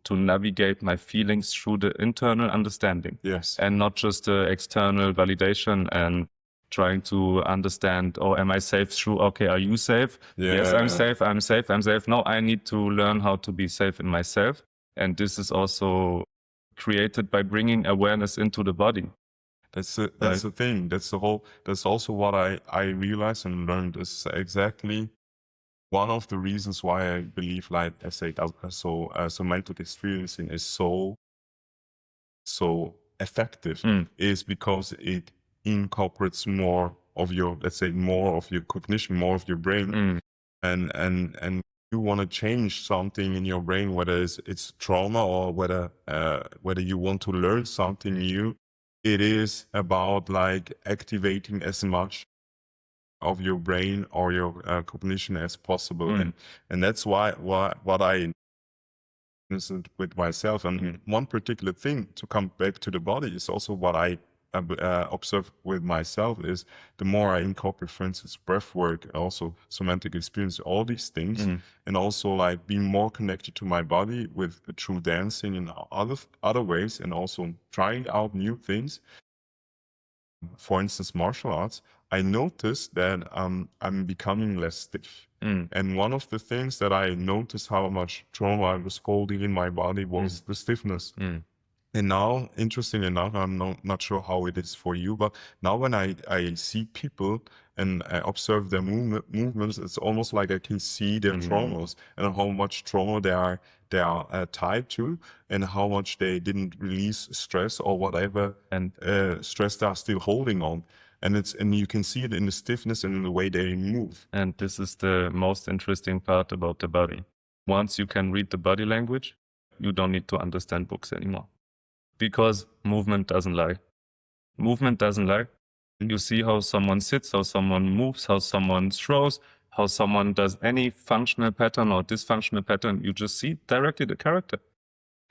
to navigate my feelings through the internal understanding. Yes. And not just the external validation and trying to understand, oh, am I safe through, okay, are you safe? Yeah. Yes, I'm safe. No, I need to learn how to be safe in myself. And this is also created by bringing awareness into the body. That's the thing. That's also what I realized and learned, is exactly one of the reasons why I believe, like I said, so mental experiencing is so effective, is because it incorporates more of your, let's say, more of your cognition, more of your brain, and you want to change something in your brain, whether it's trauma or whether you want to learn something new. It is about like activating as much of your brain or your cognition as possible, and that's why what I with myself. And one particular thing, to come back to the body, is also what I observe with myself, is the more I incorporate, for instance, breath work, also somatic experience, all these things, and also like being more connected to my body with through dancing and other ways, and also trying out new things. For instance, martial arts, I noticed that I'm becoming less stiff. And one of the things that I noticed how much trauma I was holding in my body was the stiffness. And now, interesting enough, I'm not sure how it is for you, but now when I see people and I observe their movements, it's almost like I can see their traumas and how much trauma they are they are tied to, and how much they didn't release stress or whatever, and stress they are still holding on. And you can see it in the stiffness and in the way they move. And this is the most interesting part about the body. Once you can read the body language, you don't need to understand books anymore. Because movement doesn't lie. Movement doesn't lie. You see how someone sits, how someone moves, how someone throws, how someone does any functional pattern or dysfunctional pattern. You just see directly the character.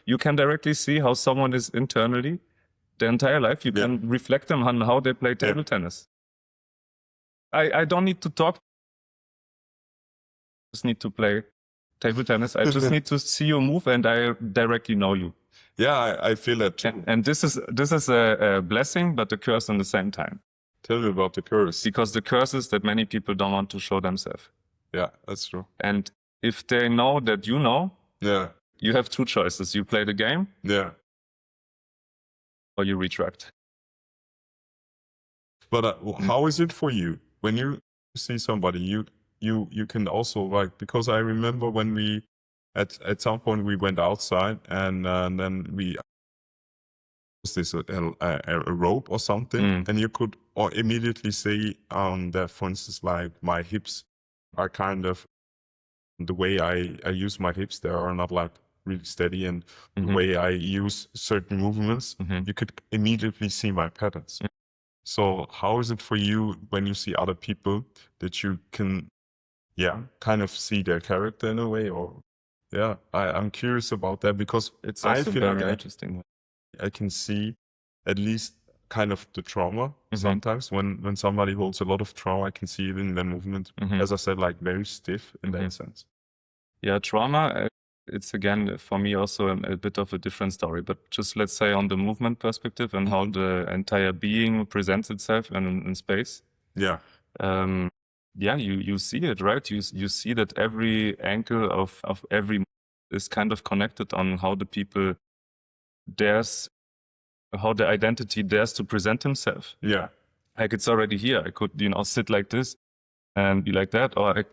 You can directly see how someone is internally their entire life. You can reflect them on how they play table tennis. I don't need to talk. I just need to play table tennis. I just need to see you move, and I directly know you. Yeah, I feel that too. And this is a blessing, but a curse at the same time. Tell me about the curse. Because the curse is that many people don't want to show themselves. Yeah, that's true. And if they know that you know, you have two choices. You play the game, or you retract. But how is it for you when you see somebody? You can also, like, because I remember when we at some point we went outside and then we this a rope or something, and you could immediately see that, for instance, like my hips are kind of the way I use my hips. They are not like really steady, and the way I use certain movements, you could immediately see my patterns. So how is it for you when you see other people that you can, kind of see their character in a way? Or I'm curious about that, because it's also very interesting. I can see at least kind of the trauma sometimes when somebody holds a lot of trauma. I can see it in their movement, as I said, like very stiff in that sense. Yeah, trauma, it's again for me also a bit of a different story, but just let's say on the movement perspective and how the entire being presents itself in space. Yeah. You see it, right? You see that every angle of every is kind of connected on how the people how the identity dares to present himself. Yeah. Like it's already here. I could, sit like this and be like that, or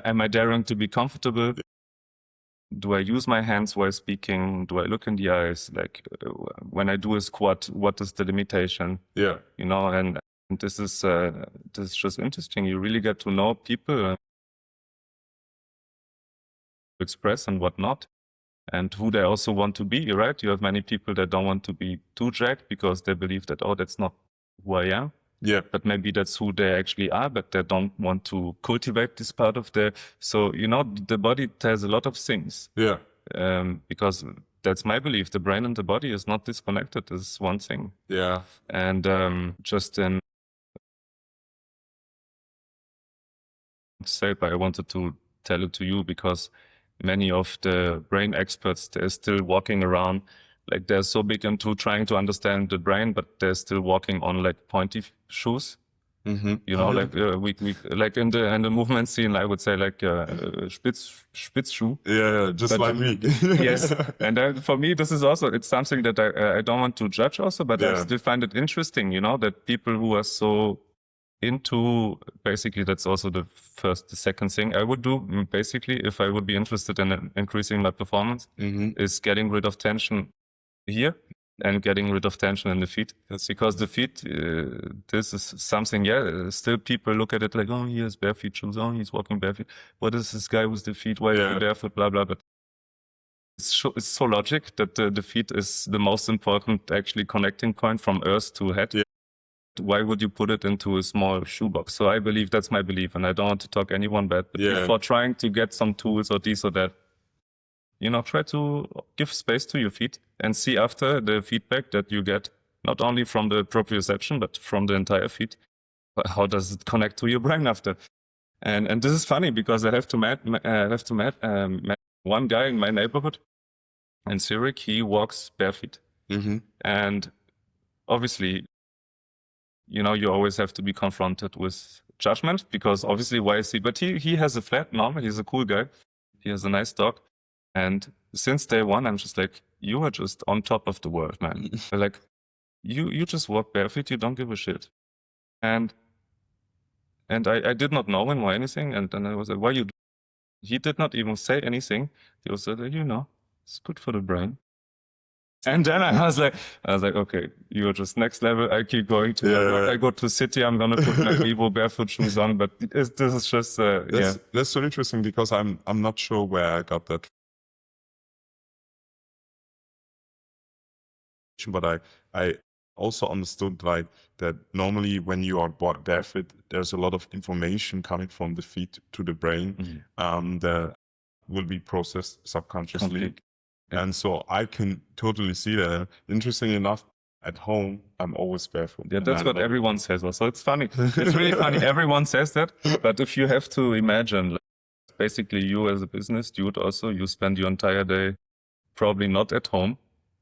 am I daring to be comfortable? Do I use my hands while speaking? Do I look in the eyes? Like when I do a squat, what is the limitation? Yeah. And this is just interesting. You really get to know people, express and whatnot, and who they also want to be, right? You have many people that don't want to be too jacked because they believe that, that's not who I am. Yeah. But maybe that's who they actually are, but they don't want to cultivate this part of so, the body tells a lot of things. Yeah. Because that's my belief. The brain and the body is not disconnected. It's one thing. Yeah. And just in say, but I wanted to tell it to you because many of the brain experts, they're still walking around like they're so big into trying to understand the brain, but they're still walking on like pointy shoes. Like we like in the movement scene, I would say like Spitzschuh. Yeah, just like me. Yes, and for me, this is also, it's something that I don't want to judge also, but I still find it interesting, that people who are so into, basically that's also the second thing I would do, basically, if I would be interested in increasing my performance, is getting rid of tension here and getting rid of tension in the feet. That's because the feet, this is something, still people look at it like, oh, he has bare feet shoes, oh, he's walking barefoot. What is this guy with the feet? Why is he barefoot? Blah, blah, but it's so logic that the feet is the most important actually connecting point from earth to head. Yeah. Why would you put it into a small shoebox? So I believe, that's my belief, and I don't want to talk anyone bad, but before trying to get some tools or this or that, try to give space to your feet and see after the feedback that you get, not only from the proprioception, but from the entire feet. How does it connect to your brain after? And this is funny because I have to meet one guy in my neighborhood in Zurich. He walks barefoot. And obviously, you always have to be confronted with judgment because obviously why is he? But he has a flat normal. He's a cool guy. He has a nice dog. And since day one, I'm just like, you are just on top of the world, man. Like, you just walk barefoot. You don't give a shit. And I did not know him or anything. And then I was like, why you do? He did not even say anything. He was like, it's good for the brain. And then I was like, okay, you're just next level. I keep going to my work. I go to city. I'm gonna put my Vivo barefoot shoes on. But this is just that's so interesting, because I'm not sure where I got that. But I also understood like that normally when you are barefoot, there's a lot of information coming from the feet to the brain that will be processed subconsciously. And so I can totally see that. Interesting enough, at home, I'm always barefoot. Yeah, that's what everyone says. So it's funny. It's really funny. Everyone says that. But if you have to imagine, like, basically you as a business dude also, you spend your entire day probably not at home.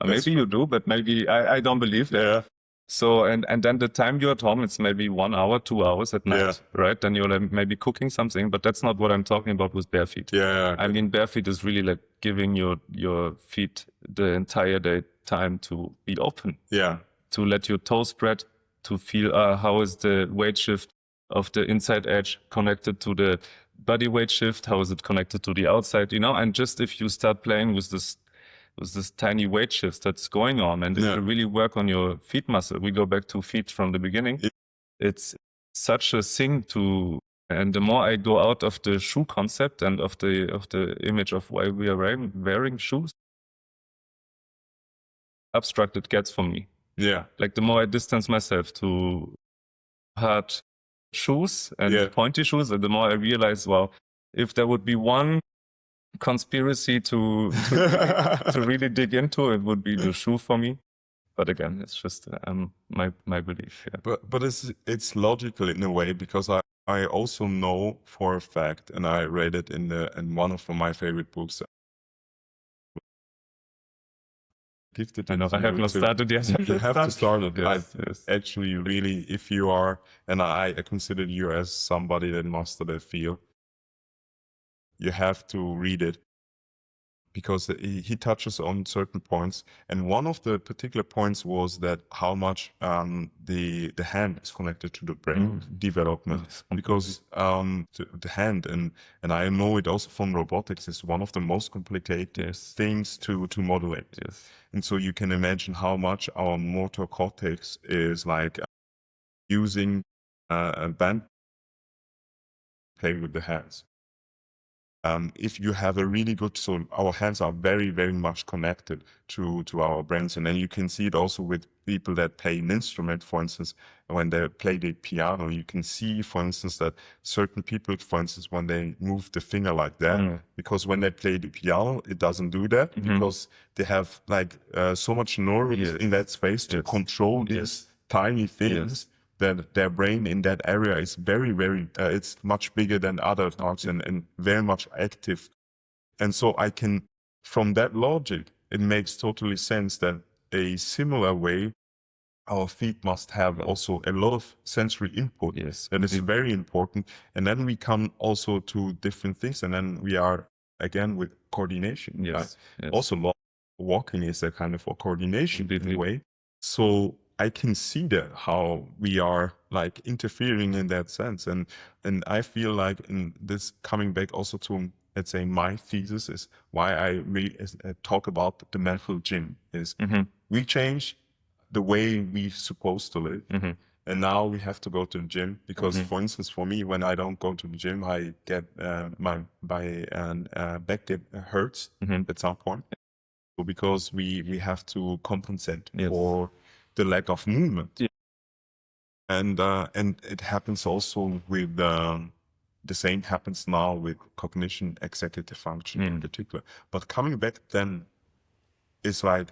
Maybe you do, but maybe I don't believe that. Yeah. So, and then the time you're at home, it's maybe 1 hour, 2 hours at night, right? Then you're like maybe cooking something, but that's not what I'm talking about with bare feet. Yeah. I mean, bare feet is really like giving your feet the entire day time to be open. Yeah. To let your toes spread, to feel how is the weight shift of the inside edge connected to the body weight shift? How is it connected to the outside? And just if you start playing with this tiny weight shifts that's going on, and if you really work on your feet muscle, we go back to feet from the beginning. It's such a thing to, and the more I go out of the shoe concept and of the image of why we are wearing shoes, abstract it gets for me. Yeah. Like the more I distance myself to hard shoes and pointy shoes, and the more I realize, wow, if there would be one conspiracy to really dig into, it would be the shoe for me. But again, it's just my belief. Yeah. But it's logical in a way, because I also know for a fact, and I read it in one of my favorite books. I know I have not started yet. You have to start it. Yes. Actually, really, if you are, and I consider you as somebody that mastered a field, you have to read it, because he touches on certain points. And one of the particular points was that how much the hand is connected to the brain development. Because the hand, and I know it also from robotics, is one of the most complicated things to modulate. Yes. And so you can imagine how much our motor cortex is like using a band play with the hands. If you have a really good, so our hands are very, very much connected to our brains. And then you can see it also with people that play an instrument, for instance, when they play the piano, you can see, for instance, that certain people, for instance, when they move the finger like that, because when they play the piano, it doesn't do that, because they have like so much neurons in that space to control these tiny things. That their brain in that area is very, very, it's much bigger than other parts and very much active. And so I can, from that logic, it makes totally sense that a similar way, our feet must have also a lot of sensory input. Yes. That is very important. And then we come also to different things. And then we are, again, with coordination. Yes. Also, walking is a kind of a coordination in a way. So I can see that how we are like interfering in that sense. And I feel like in this, coming back also to, let's say, my thesis is why I really talk about the mental gym is we change the way we supposed to live. And now we have to go to the gym because, for instance, for me, when I don't go to the gym, I get my back hurts at some point. Because we have to compensate for the lack of movement. And it happens also with the same happens now with cognition, executive function in particular. But coming back then, it's like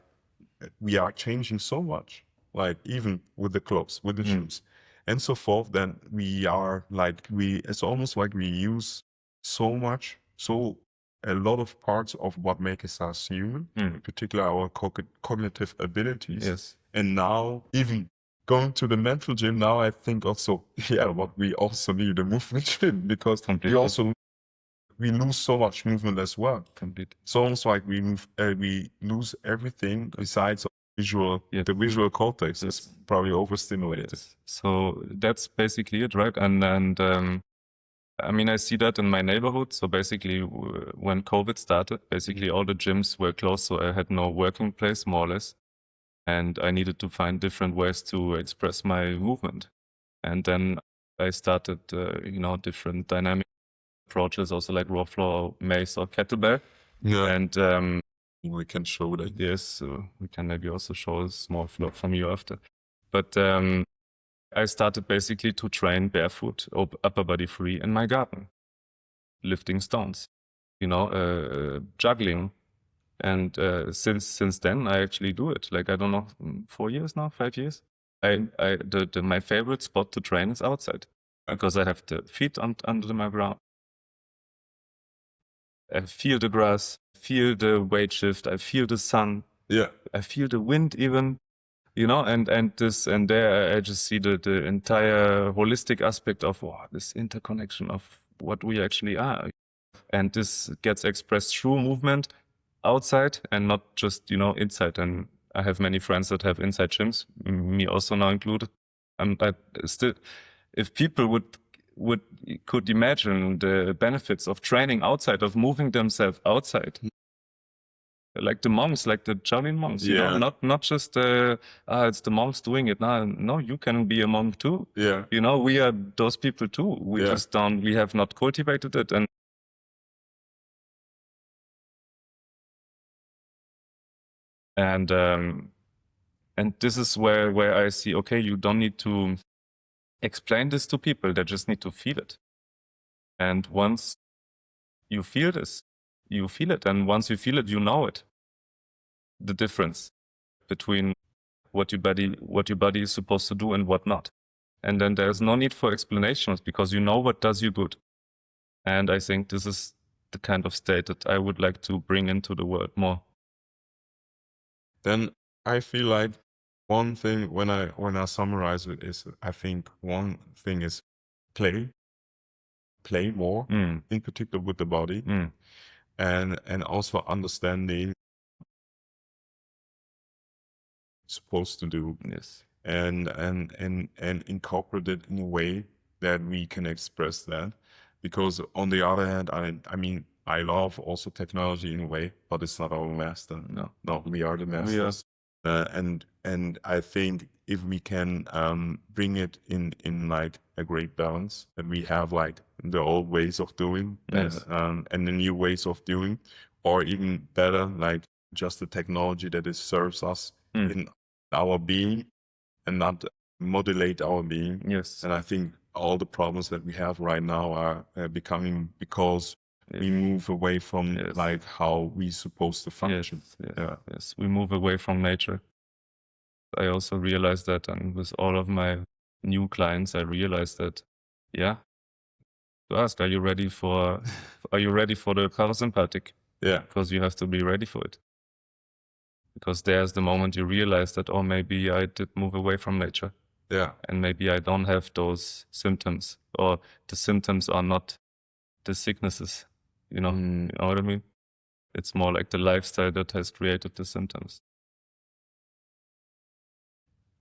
we are changing so much, like even with the clothes, with the shoes and so forth, then we are like, it's almost like we use so much, a lot of parts of what makes us human, in particular our cognitive abilities. Yes. And now even going to the mental gym, now I think also, what we also need a movement gym, because we lose so much movement as well. It's almost like we lose everything besides visual. The visual cortex is probably overstimulated. So that's basically it, right? And I mean, I see that in my neighborhood. So basically, when COVID started, basically all the gyms were closed. So I had no working place, more or less. And I needed to find different ways to express my movement. And then I started, different dynamic approaches, also like raw floor, mace, or kettlebell. Yeah. And We can show that. yes, we can maybe also show a small flow from you after. But I started basically to train barefoot, upper body free in my garden, lifting stones, juggling. And since then, I actually do it. Like, I don't know, 4 years now, 5 years. My favorite spot to train is outside because I have the feet under my ground. I feel the grass, feel the weight shift, I feel the sun. Yeah. I feel the wind even, and there I just see the entire holistic aspect of this interconnection of what we actually are. And this gets expressed through movement outside and not just, inside. And I have many friends that have inside gyms, me also now included. But still, if people could imagine the benefits of training outside, of moving themselves outside, like the monks, like the Shaolin monks, not just it's the monks doing it. No, you can be a monk too. Yeah. We are those people too. We have not cultivated it. And this is where I see, okay, you don't need to explain this to people. They just need to feel it. And once you feel this, you feel it. And once you feel it, you know it. The difference between what your body is supposed to do and what not. And then there's no need for explanations because you know what does you good. And I think this is the kind of state that I would like to bring into the world more. Then I feel like one thing when I summarize it is, I think one thing is play more, in particular with the body, and also understanding supposed to do, yes, and incorporate it in a way that we can express that. Because on the other hand, I mean, I love also technology in a way, but it's not our master. No, we are the masters. And I think if we can bring it in like a great balance, that we have like the old ways of doing, and the new ways of doing, or even better, like just the technology that it serves us in our being and not modulate our being. Yes. And I think all the problems that we have right now are becoming because we move away from like how we supposed to function. Yes, we move away from nature. I also realized that, and with all of my new clients, I realized that, to ask, are you ready for the parasympathetic? Yeah. Because you have to be ready for it. Because there's the moment you realize that, maybe I did move away from nature. Yeah. And maybe I don't have those symptoms, or the symptoms are not the sicknesses. You know what I mean? It's more like the lifestyle that has created the symptoms.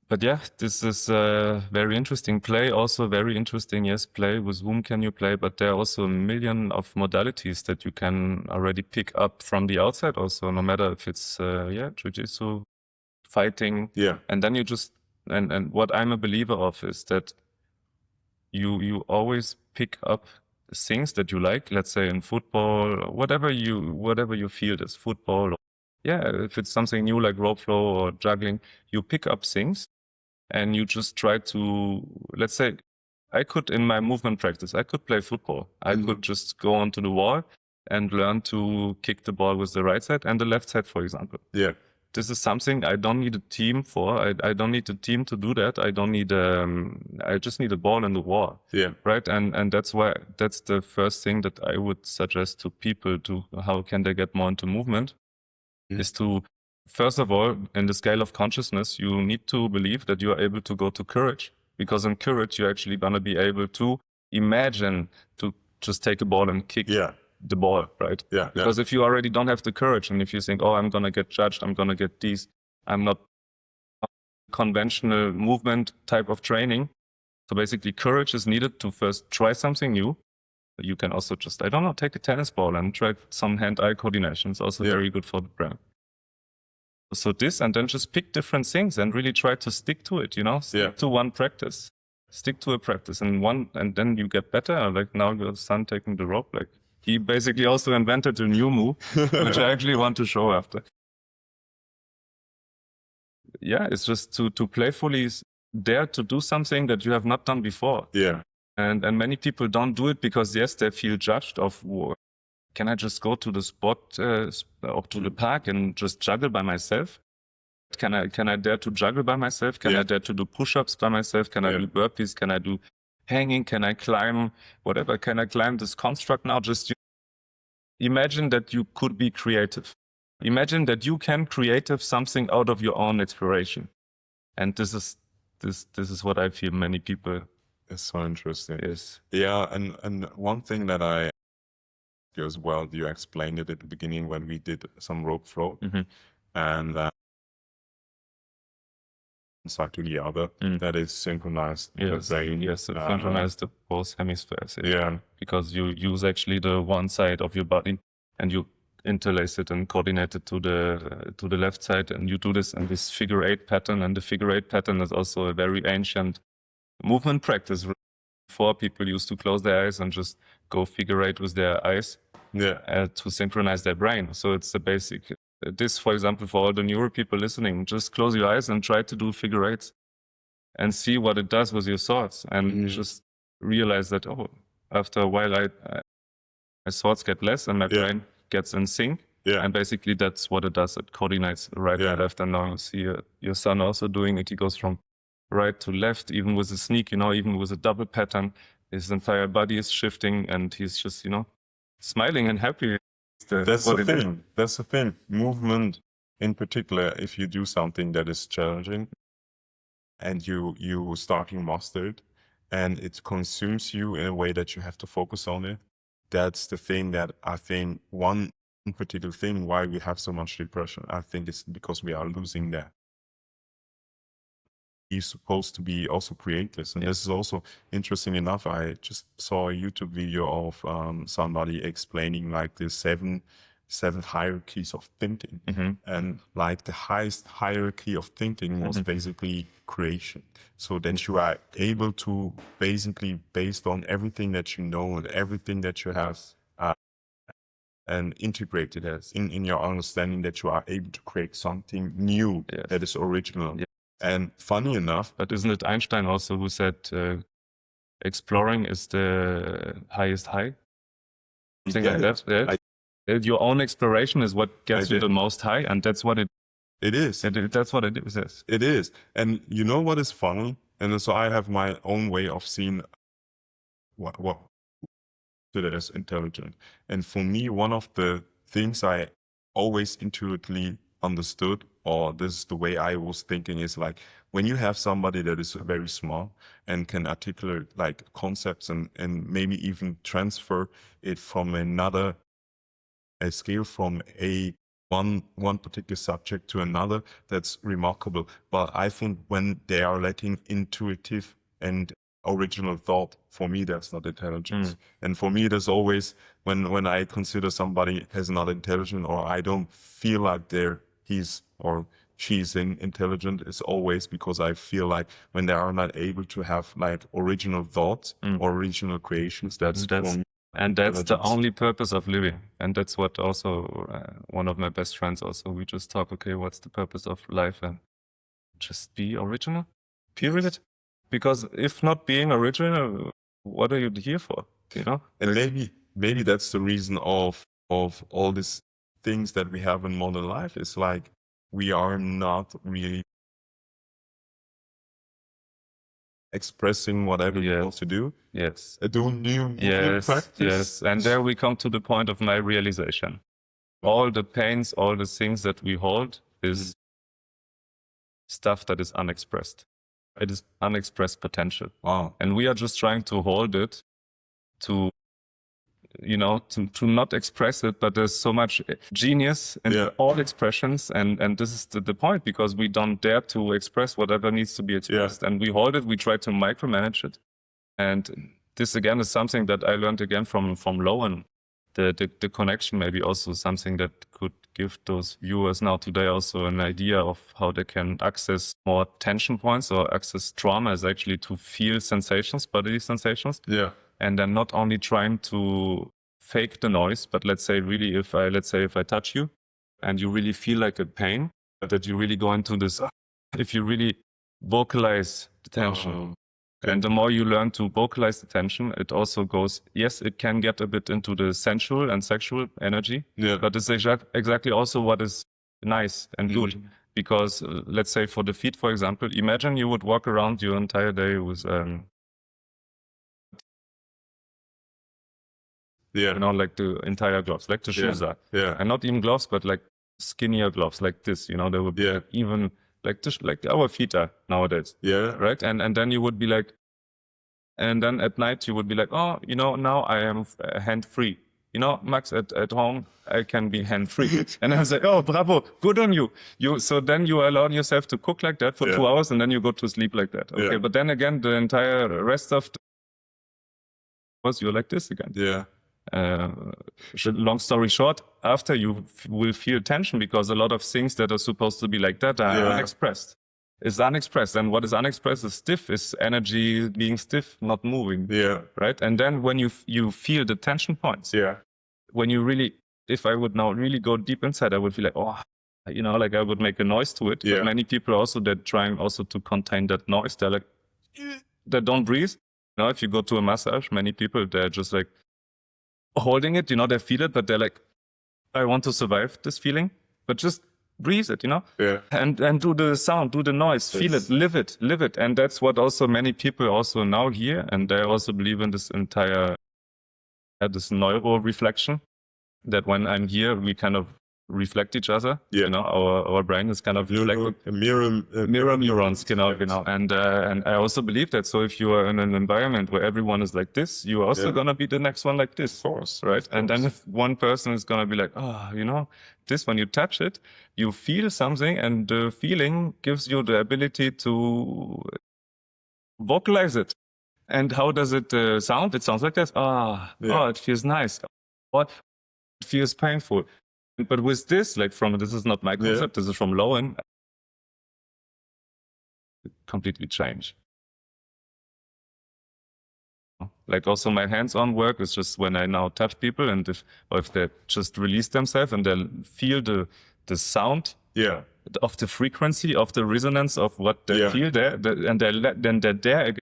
But this is very interesting. Play also very interesting. Yes, play. With whom can you play? But there are also a million of modalities that you can already pick up from the outside also, no matter if it's jiu-jitsu, fighting. Yeah. And then you just, and what I'm a believer of is that you always pick up things that you like, let's say in football, or whatever you feel is football. Or, if it's something new like rope flow or juggling, you pick up things and you just try to, let's say, I could, in my movement practice, I could play football. I could just go onto the wall and learn to kick the ball with the right side and the left side, for example. Yeah. This is something I don't need a team for. I don't need a team to do that. I don't need I just need a ball in the wall. Yeah. Right. And that's the first thing that I would suggest to people to how can they get more into movement is to, first of all, in the scale of consciousness, you need to believe that you are able to go to courage, because in courage, you're actually going to be able to imagine to just take a ball and kick the ball, right? Yeah. Because if you already don't have the courage, and if you think, I'm going to get judged, I'm going to get these, I'm not conventional movement type of training. So basically, courage is needed to first try something new, You can also just, I don't know, take a tennis ball and try some hand-eye coordination. It's also very good for the brain. So this, and then just pick different things and really try to stick to it, stick to one practice. Stick to a practice and then you get better. Like now your son taking the rope, like he basically also invented a new move, which I actually want to show after. Yeah, it's just to playfully dare to do something that you have not done before. Yeah. And many people don't do it because, yes, they feel judged of, can I just go to the spot or to the park and just juggle by myself? Can I dare to juggle by myself? Can I dare to do push-ups by myself? Can I do burpees? Can I do hanging? Can I climb whatever? Can I climb this construct now? Just imagine that you could be creative. Imagine that you can creative something out of your own exploration. And this is what I feel many people. It's so interesting. Yes. Yeah, and one thing that I as well, you explained it at the beginning when we did some rope flow, and side to the other, that is synchronized. Yes, synchronized the both hemispheres. Yeah, because you use actually the one side of your body and you interlace it and coordinate it to the left side, and you do this in this figure 8 pattern. And the figure 8 pattern is also a very ancient movement practice. Before, people used to close their eyes and just go figure 8 with their eyes to synchronize their brain. So it's the basic. This, for example, for all the neuro people listening, just close your eyes and try to do figure 8s and see what it does with your thoughts, and just realize that, after a while, my thoughts get less and my brain gets in sync. And basically that's what it does. It coordinates right and left. And now you see your son also doing it. He goes from right to left, even with a sneak, even with a double pattern. His entire body is shifting and he's just, smiling and happy. That's the thing. That's the thing. Movement, in particular, if you do something that is challenging and you starting master it and it consumes you in a way that you have to focus on it, that's the thing that I think one particular thing why we have so much depression. I think it's because we are losing that. He's supposed to be also creative. And this is also interesting enough. I just saw a YouTube video of somebody explaining like the seven hierarchies of thinking. And like the highest hierarchy of thinking was basically creation. So then you are able to basically, based on everything that you know and everything that you have and integrate it as in your understanding, that you are able to create something new that is original. And funny enough, but isn't it Einstein also who said exploring is the highest high? Something like that. Your own exploration is what gets you the most high, and that's what it is. That's what it is. Yes. It is. And you know what is funny? And so I have my own way of seeing what that is intelligent. And for me, one of the things I always intuitively understood, or this is the way I was thinking, is like when you have somebody that is very small and can articulate like concepts and maybe even transfer it from a scale from one particular subject to another, that's remarkable. But I think when they are letting intuitive and original thought, for me that's not intelligence. And for me there's always, when I consider somebody as not intelligent, or I don't feel like he's or she's intelligent, is always because I feel like when they are not able to have like original thoughts or original creations, that's the only purpose of living. And that's what also one of my best friends also, we just talk, okay, what's the purpose of life? And just be original, period. Because if not being original, what are you here for? And maybe that's the reason of all these things that we have in modern life. It's like we are not really expressing whatever we want to do. Yes. Do new practice. Yes. And there we come to the point of my realization. All the pains, all the things that we hold is stuff that is unexpressed. It is unexpressed potential. Wow. And we are just trying to hold it to not express it, but there's so much genius in all expressions, and this is the point, because we don't dare to express whatever needs to be expressed, and we hold it, we try to micromanage it, and this again is something that I learned again from Lowen. The connection maybe also something that could give those viewers now today also an idea of how they can access more tension points or access trauma is actually to feel sensations, bodily sensations. Yeah. And then not only trying to fake the noise, but let's say really if I touch you and you really feel like a pain, that you really go into this, if you really vocalize the tension. And the more you learn to vocalize the tension, it also goes, yes, it can get a bit into the sensual and sexual energy, but it's exactly also what is nice and good. Because let's say for the feet, for example, imagine you would walk around your entire day with, you know, like the entire gloves, like the shoes are. Yeah. And not even gloves, but like skinnier gloves like this, you know, they would be even like this, like our feet are nowadays. Yeah. Right. And then you would be like, and then at night you would be like, oh, you know, now I am hand free. You know, Max, at home, I can be hand free. And I was like, oh, bravo, good on you. So then you allow yourself to cook like that for 2 hours and then you go to sleep like that. Okay. But then again, the entire rest of the was you're like this again. Yeah. Long story short, after you will feel tension because a lot of things that are supposed to be like that are unexpressed. It's unexpressed. And what is unexpressed is stiff, is energy being stiff, not moving. Yeah. Right? And then when you feel the tension points, when you really, if I would now really go deep inside, I would feel like, oh, you know, like I would make a noise to it. Yeah. But many people also, they're trying also to contain that noise. They're like, they don't breathe. You know, if you go to a massage, many people, they're just like holding it, you know, they feel it, but they're like, I want to survive this feeling, but just breathe it, you know? Yeah. And do the sound, do the noise, feel it, live it. And that's what also many people also now hear. And they also believe in this entire, this neuro reflection, that when I'm here, we kind of reflect each other. You know, our brain is kind of reflecting. Mirror neurons, you know. And I also believe that. So if you are in an environment where everyone is like this, you are also going to be the next one like this. Of course. Right? And then if one person is going to be like, oh, you know, this, when you touch it, you feel something, and the feeling gives you the ability to vocalize it. And how does it sound? It sounds like this. Oh, it feels nice. What? It feels painful. But with this, like this is not my concept, this is from Lowen, completely change. Like also my hands-on work is just when I now touch people, and if they just release themselves and they feel the sound of the frequency, of the resonance of what they feel there, and then they're there again.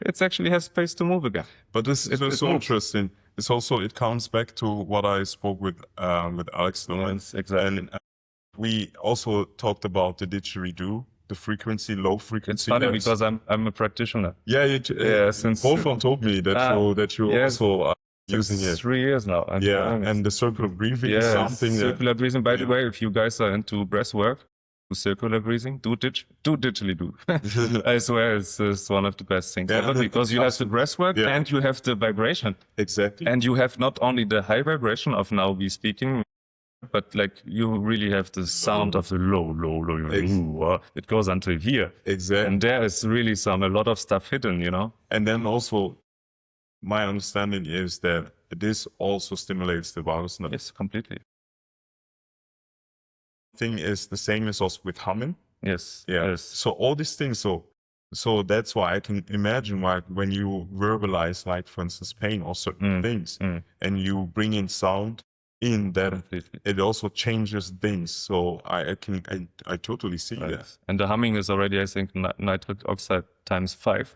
It actually has space to move again. But this is so interesting. It's also, it comes back to what I spoke with Alex Lowen. Exactly. And we also talked about the didgeridoo, the frequency, low frequency. It's funny because I'm a practitioner. Since Wolfgang told me that you also are using it. 3 years now. And the circular breathing is something. Circular breathing. By the way, if you guys are into breath work, circular breathing, do didgeridoo. I swear it's one of the best things ever, because you have the breath work and you have the vibration. Exactly. And you have not only the high vibration of now we speaking, but like you really have the sound of the low. It goes until here. Exactly. And there is really a lot of stuff hidden, you know. And then also, my understanding is that this also stimulates the vagus nerve. Yes, completely. Thing is the same as also with humming. Yes. So all these things, so that's why I can imagine why when you verbalize, like for instance, pain or certain things, and you bring in sound in that, it also changes things. So I totally see that. And the humming is already, I think, nitric oxide ×5.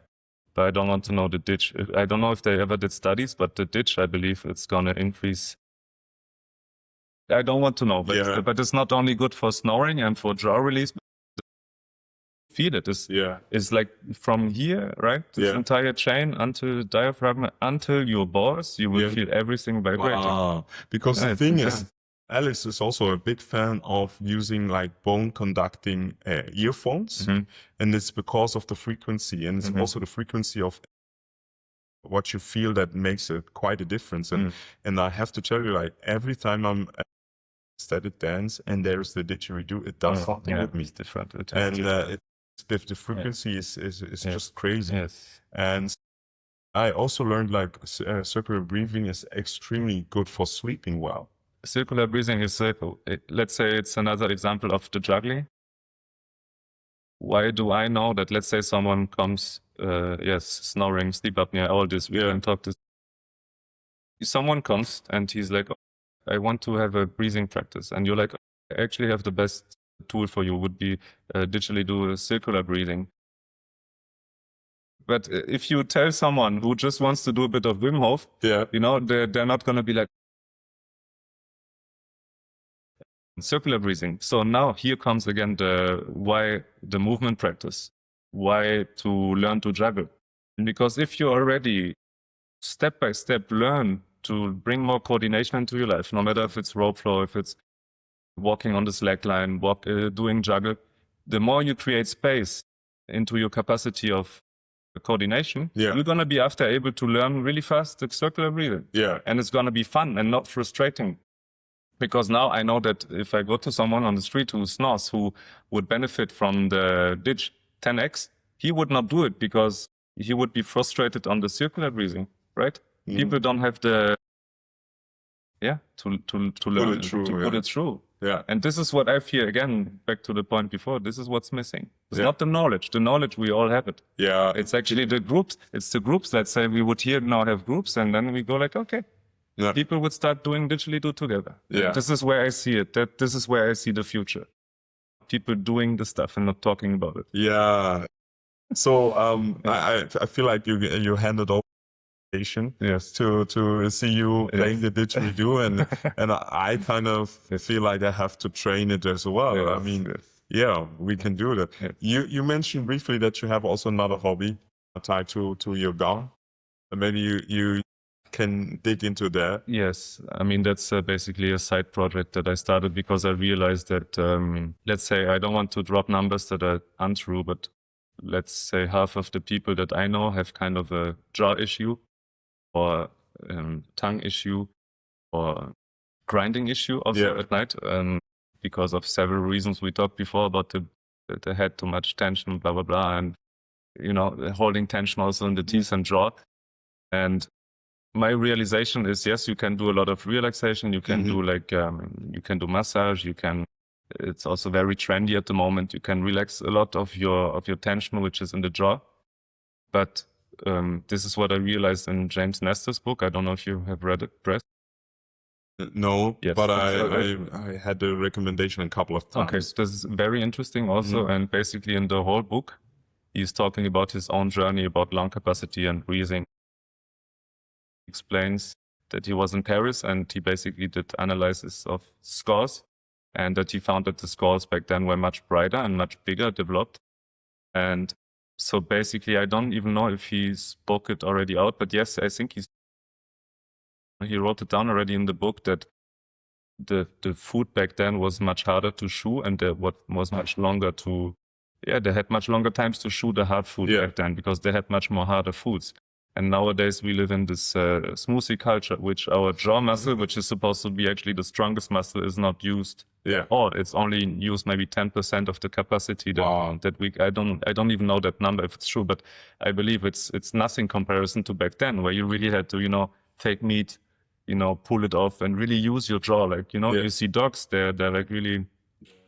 But I don't want to know the ditch. I don't know if they ever did studies, but the ditch, I believe it's going to increase. I don't want to know, but it's not only good for snoring and for jaw release. Feel it. It's like from here, right? This entire chain until the diaphragm, until your balls, you will feel everything vibrating. Wow. Because the thing is, Alice is also a big fan of using like bone conducting earphones. And it's because of the frequency, and it's also the frequency of what you feel that makes quite a difference. And I have to tell you, like every time I'm static dance and there's the didgeridoo, it does something with me. It's different. And The frequency is just crazy. Yes. And I also learned like circular breathing is extremely good for sleeping well. Circular breathing is let's say it's another example of the juggling. Why do I know that? Let's say someone comes, snoring, sleep apnea, all this, we can talk this. Someone comes and he's like, I want to have a breathing practice. And you're like, I actually have the best tool for you would be digitally do circular breathing. But if you tell someone who just wants to do a bit of Wim Hof, you know, they're not going to be like, circular breathing. So now here comes again why the movement practice, why to learn to juggle. Because if you already step by step learn to bring more coordination into your life, no matter if it's rope flow, if it's walking on the slack line, doing juggle, the more you create space into your capacity of coordination, you're going to be after able to learn really fast the circular breathing. And it's going to be fun and not frustrating. Because now I know that if I go to someone on the street who snores, who would benefit from the ditch 10x, he would not do it because he would be frustrated on the circular breathing, right? People don't have the, to learn, to put it through. And this is what I feel, again, back to the point before, this is what's missing. It's not the knowledge. The knowledge, we all have it. It's actually the groups. It's the groups. Let's say we would here now have groups and then we go like, okay. People would start doing digitally do together. This is where I see it. This is where I see the future. People doing the stuff and not talking about it. So I feel like you handed over to see you playing the digitally do, and I kind of feel like I have to train it as well. I mean, we can do that. You mentioned briefly that you have also another hobby tied to your gum. Maybe you can dig into that. Yes, I mean, that's basically a side project that I started because I realized that, let's say, I don't want to drop numbers that are untrue, but let's say half of the people that I know have kind of a jaw issue or tongue issue or grinding issue also at night because of several reasons we talked before about the head, too much tension, blah, blah, blah, and, you know, holding tension also in the teeth and jaw. And my realization is, yes, you can do a lot of relaxation. You can do like, you can do massage. It's also very trendy at the moment. You can relax a lot of your tension, which is in the jaw. But this is what I realized in James Nestor's book. I don't know if you have read it, Brett. No, but I had the recommendation a couple of times. Okay, this is very interesting also. And basically in the whole book, he's talking about his own journey about lung capacity and breathing. Explains that he was in Paris and he basically did analysis of scores and that he found that the scores back then were much brighter and much bigger developed. And so basically, I don't even know if he spoke it already out, but yes, I think he wrote it down already in the book that the food back then was much harder to chew and what was much longer to, they had much longer times to chew the hard food back then because they had much more harder foods. And nowadays we live in this smoothie culture, which our jaw muscle, which is supposed to be actually the strongest muscle, is not used at all. It's only used maybe 10% of the capacity that we. I don't even know that number if it's true, but I believe it's nothing comparison to back then, where you really had to, you know, take meat, you know, pull it off and really use your jaw. Like, you know, you see dogs, they're like really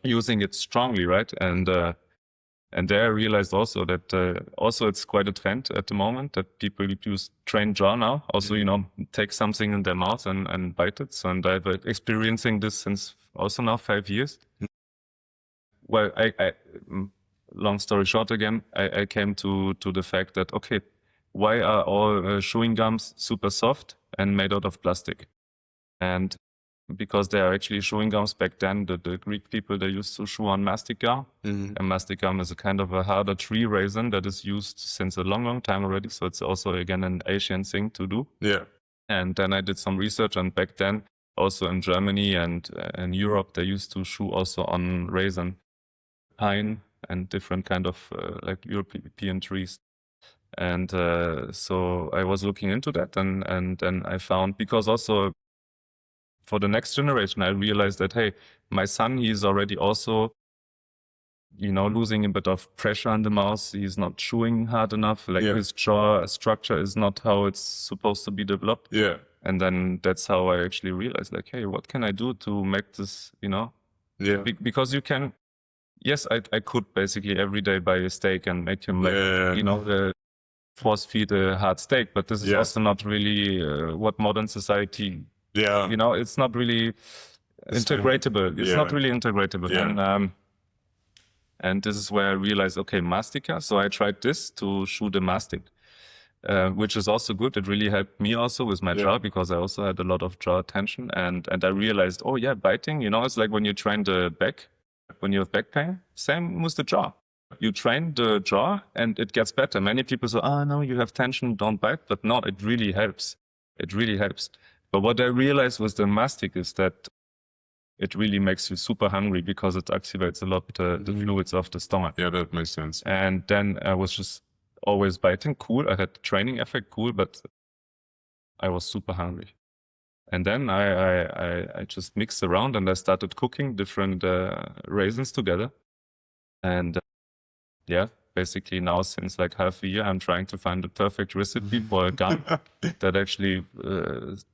using it strongly, right? And there I realized also that also it's quite a trend at the moment that people use trained jaw now. Also, you know, take something in their mouth and bite it. So, and I've been experiencing this since also now 5 years. Well, I long story short again, I came to the fact that, okay, why are all chewing gums super soft and made out of plastic? And because they are actually chewing gums back then, the Greek people, they used to chew on mastic gum. And mastic gum is a kind of a harder tree resin that is used since a long, long time already. So it's also, again, an Asian thing to do. And then I did some research, and back then, also in Germany and in Europe, they used to chew also on resin, pine, and different kind of like European trees. And so I was looking into that, and then I found, because also for the next generation, I realized that, hey, my son, he's already also losing a bit of pressure on the mouth. He's not chewing hard enough. Like his jaw structure is not how it's supposed to be developed. Yeah. And then that's how I actually realized, like, hey, what can I do to make this, Yeah. Because you can, yes, I could basically every day buy a steak and make him force feed a hard steak, but this is also not really what modern society, it's not really integratable. It's not really integratable. Yeah. And this is where I realized, okay, mastica. So I tried this to shoot a mastic, which is also good. It really helped me also with my jaw, because I also had a lot of jaw tension. And I realized, oh yeah, biting, it's like when you train the back, when you have back pain, same with the jaw. You train the jaw and it gets better. Many people say, oh no, you have tension, don't bite. But no, it really helps. It really helps. But what I realized with the mastic is that it really makes you super hungry, because it activates a lot the fluids of the stomach. Yeah, that makes sense. And then I was just always biting. Cool. I had the training effect. Cool. But I was super hungry. And then I just mixed around and I started cooking different raisins together. And basically now since like half a year, I'm trying to find the perfect recipe for a gum that actually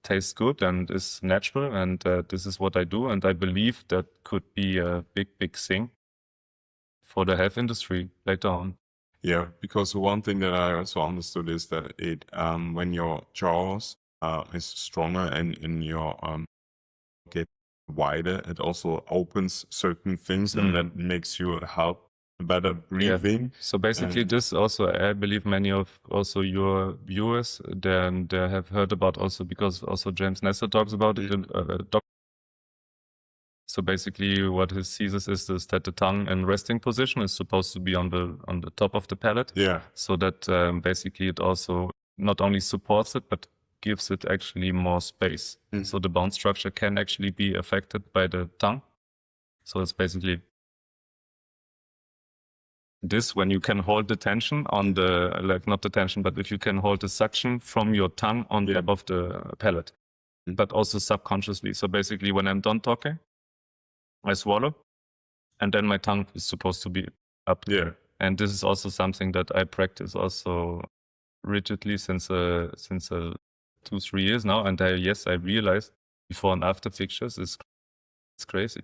tastes good and is natural. And this is what I do. And I believe that could be a big, big thing for the health industry later on. Yeah, because one thing that I also understood is that it when your jaws is stronger and in your get wider, it also opens certain things and that makes you help better breathing. So basically this also, I believe many of also your viewers, they have heard about also, because also James Nestor talks about it. So basically what he sees is that the tongue in resting position is supposed to be on the top of the palate. Yeah. So that basically it also not only supports it, but gives it actually more space. So the bone structure can actually be affected by the tongue. So it's basically this, when you can hold the tension on the, like not the tension, but if you can hold the suction from your tongue on the above the palate, but also subconsciously. So basically when I'm done talking, I swallow and then my tongue is supposed to be up. Yeah. And this is also something that I practice also rigidly since 2-3 years now. And I realize before and after pictures it's crazy.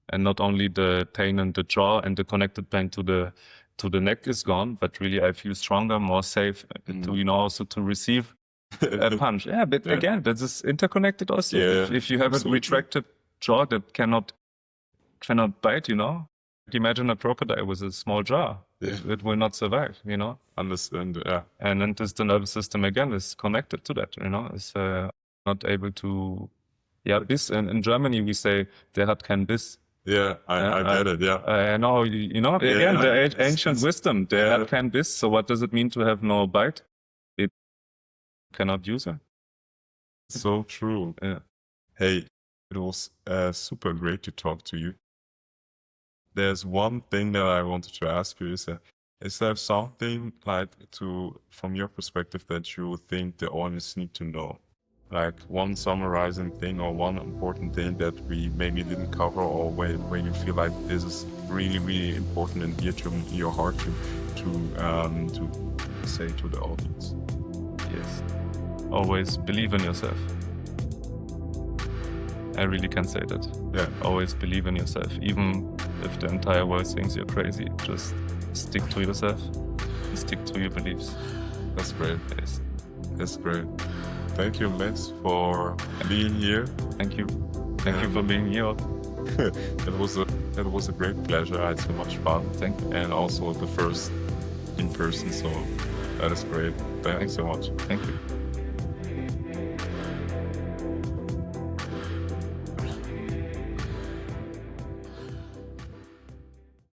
And not only the pain in the jaw and the connected pain to the neck is gone, but really I feel stronger, more safe to, also to receive a punch. Yeah, but again, that is interconnected also. Yeah, if you have a retracted jaw that cannot bite, imagine a crocodile with a small jaw. Yeah. It will not survive, Understand, yeah. And then the nervous system again is connected to that, It's not able to, bis. In Germany we say, der hat kein Biss. Yeah, I get it, yeah. I know, again, the ancient wisdom, der hat kein Biss. So what does it mean to have no bite? It cannot use it. So true. Yeah. Hey, it was super great to talk to you. There's one thing that I wanted to ask you is there something from your perspective that you think the audience need to know? Like one summarizing thing or one important thing that we maybe didn't cover, or where you feel like this is really, really important and dear to your heart to say to the audience. Yes. Always believe in yourself. I really can say that. Yeah. Always believe in yourself. Even if the entire world thinks you're crazy, just stick to yourself. Stick to your beliefs. That's great. Yes. That's great. Thank you, Max, for being here. Thank you. Thank you for being here. It was a great pleasure. I had so much fun. Thank you. And also the first in person, so that is great. Thank you so much. Thank you.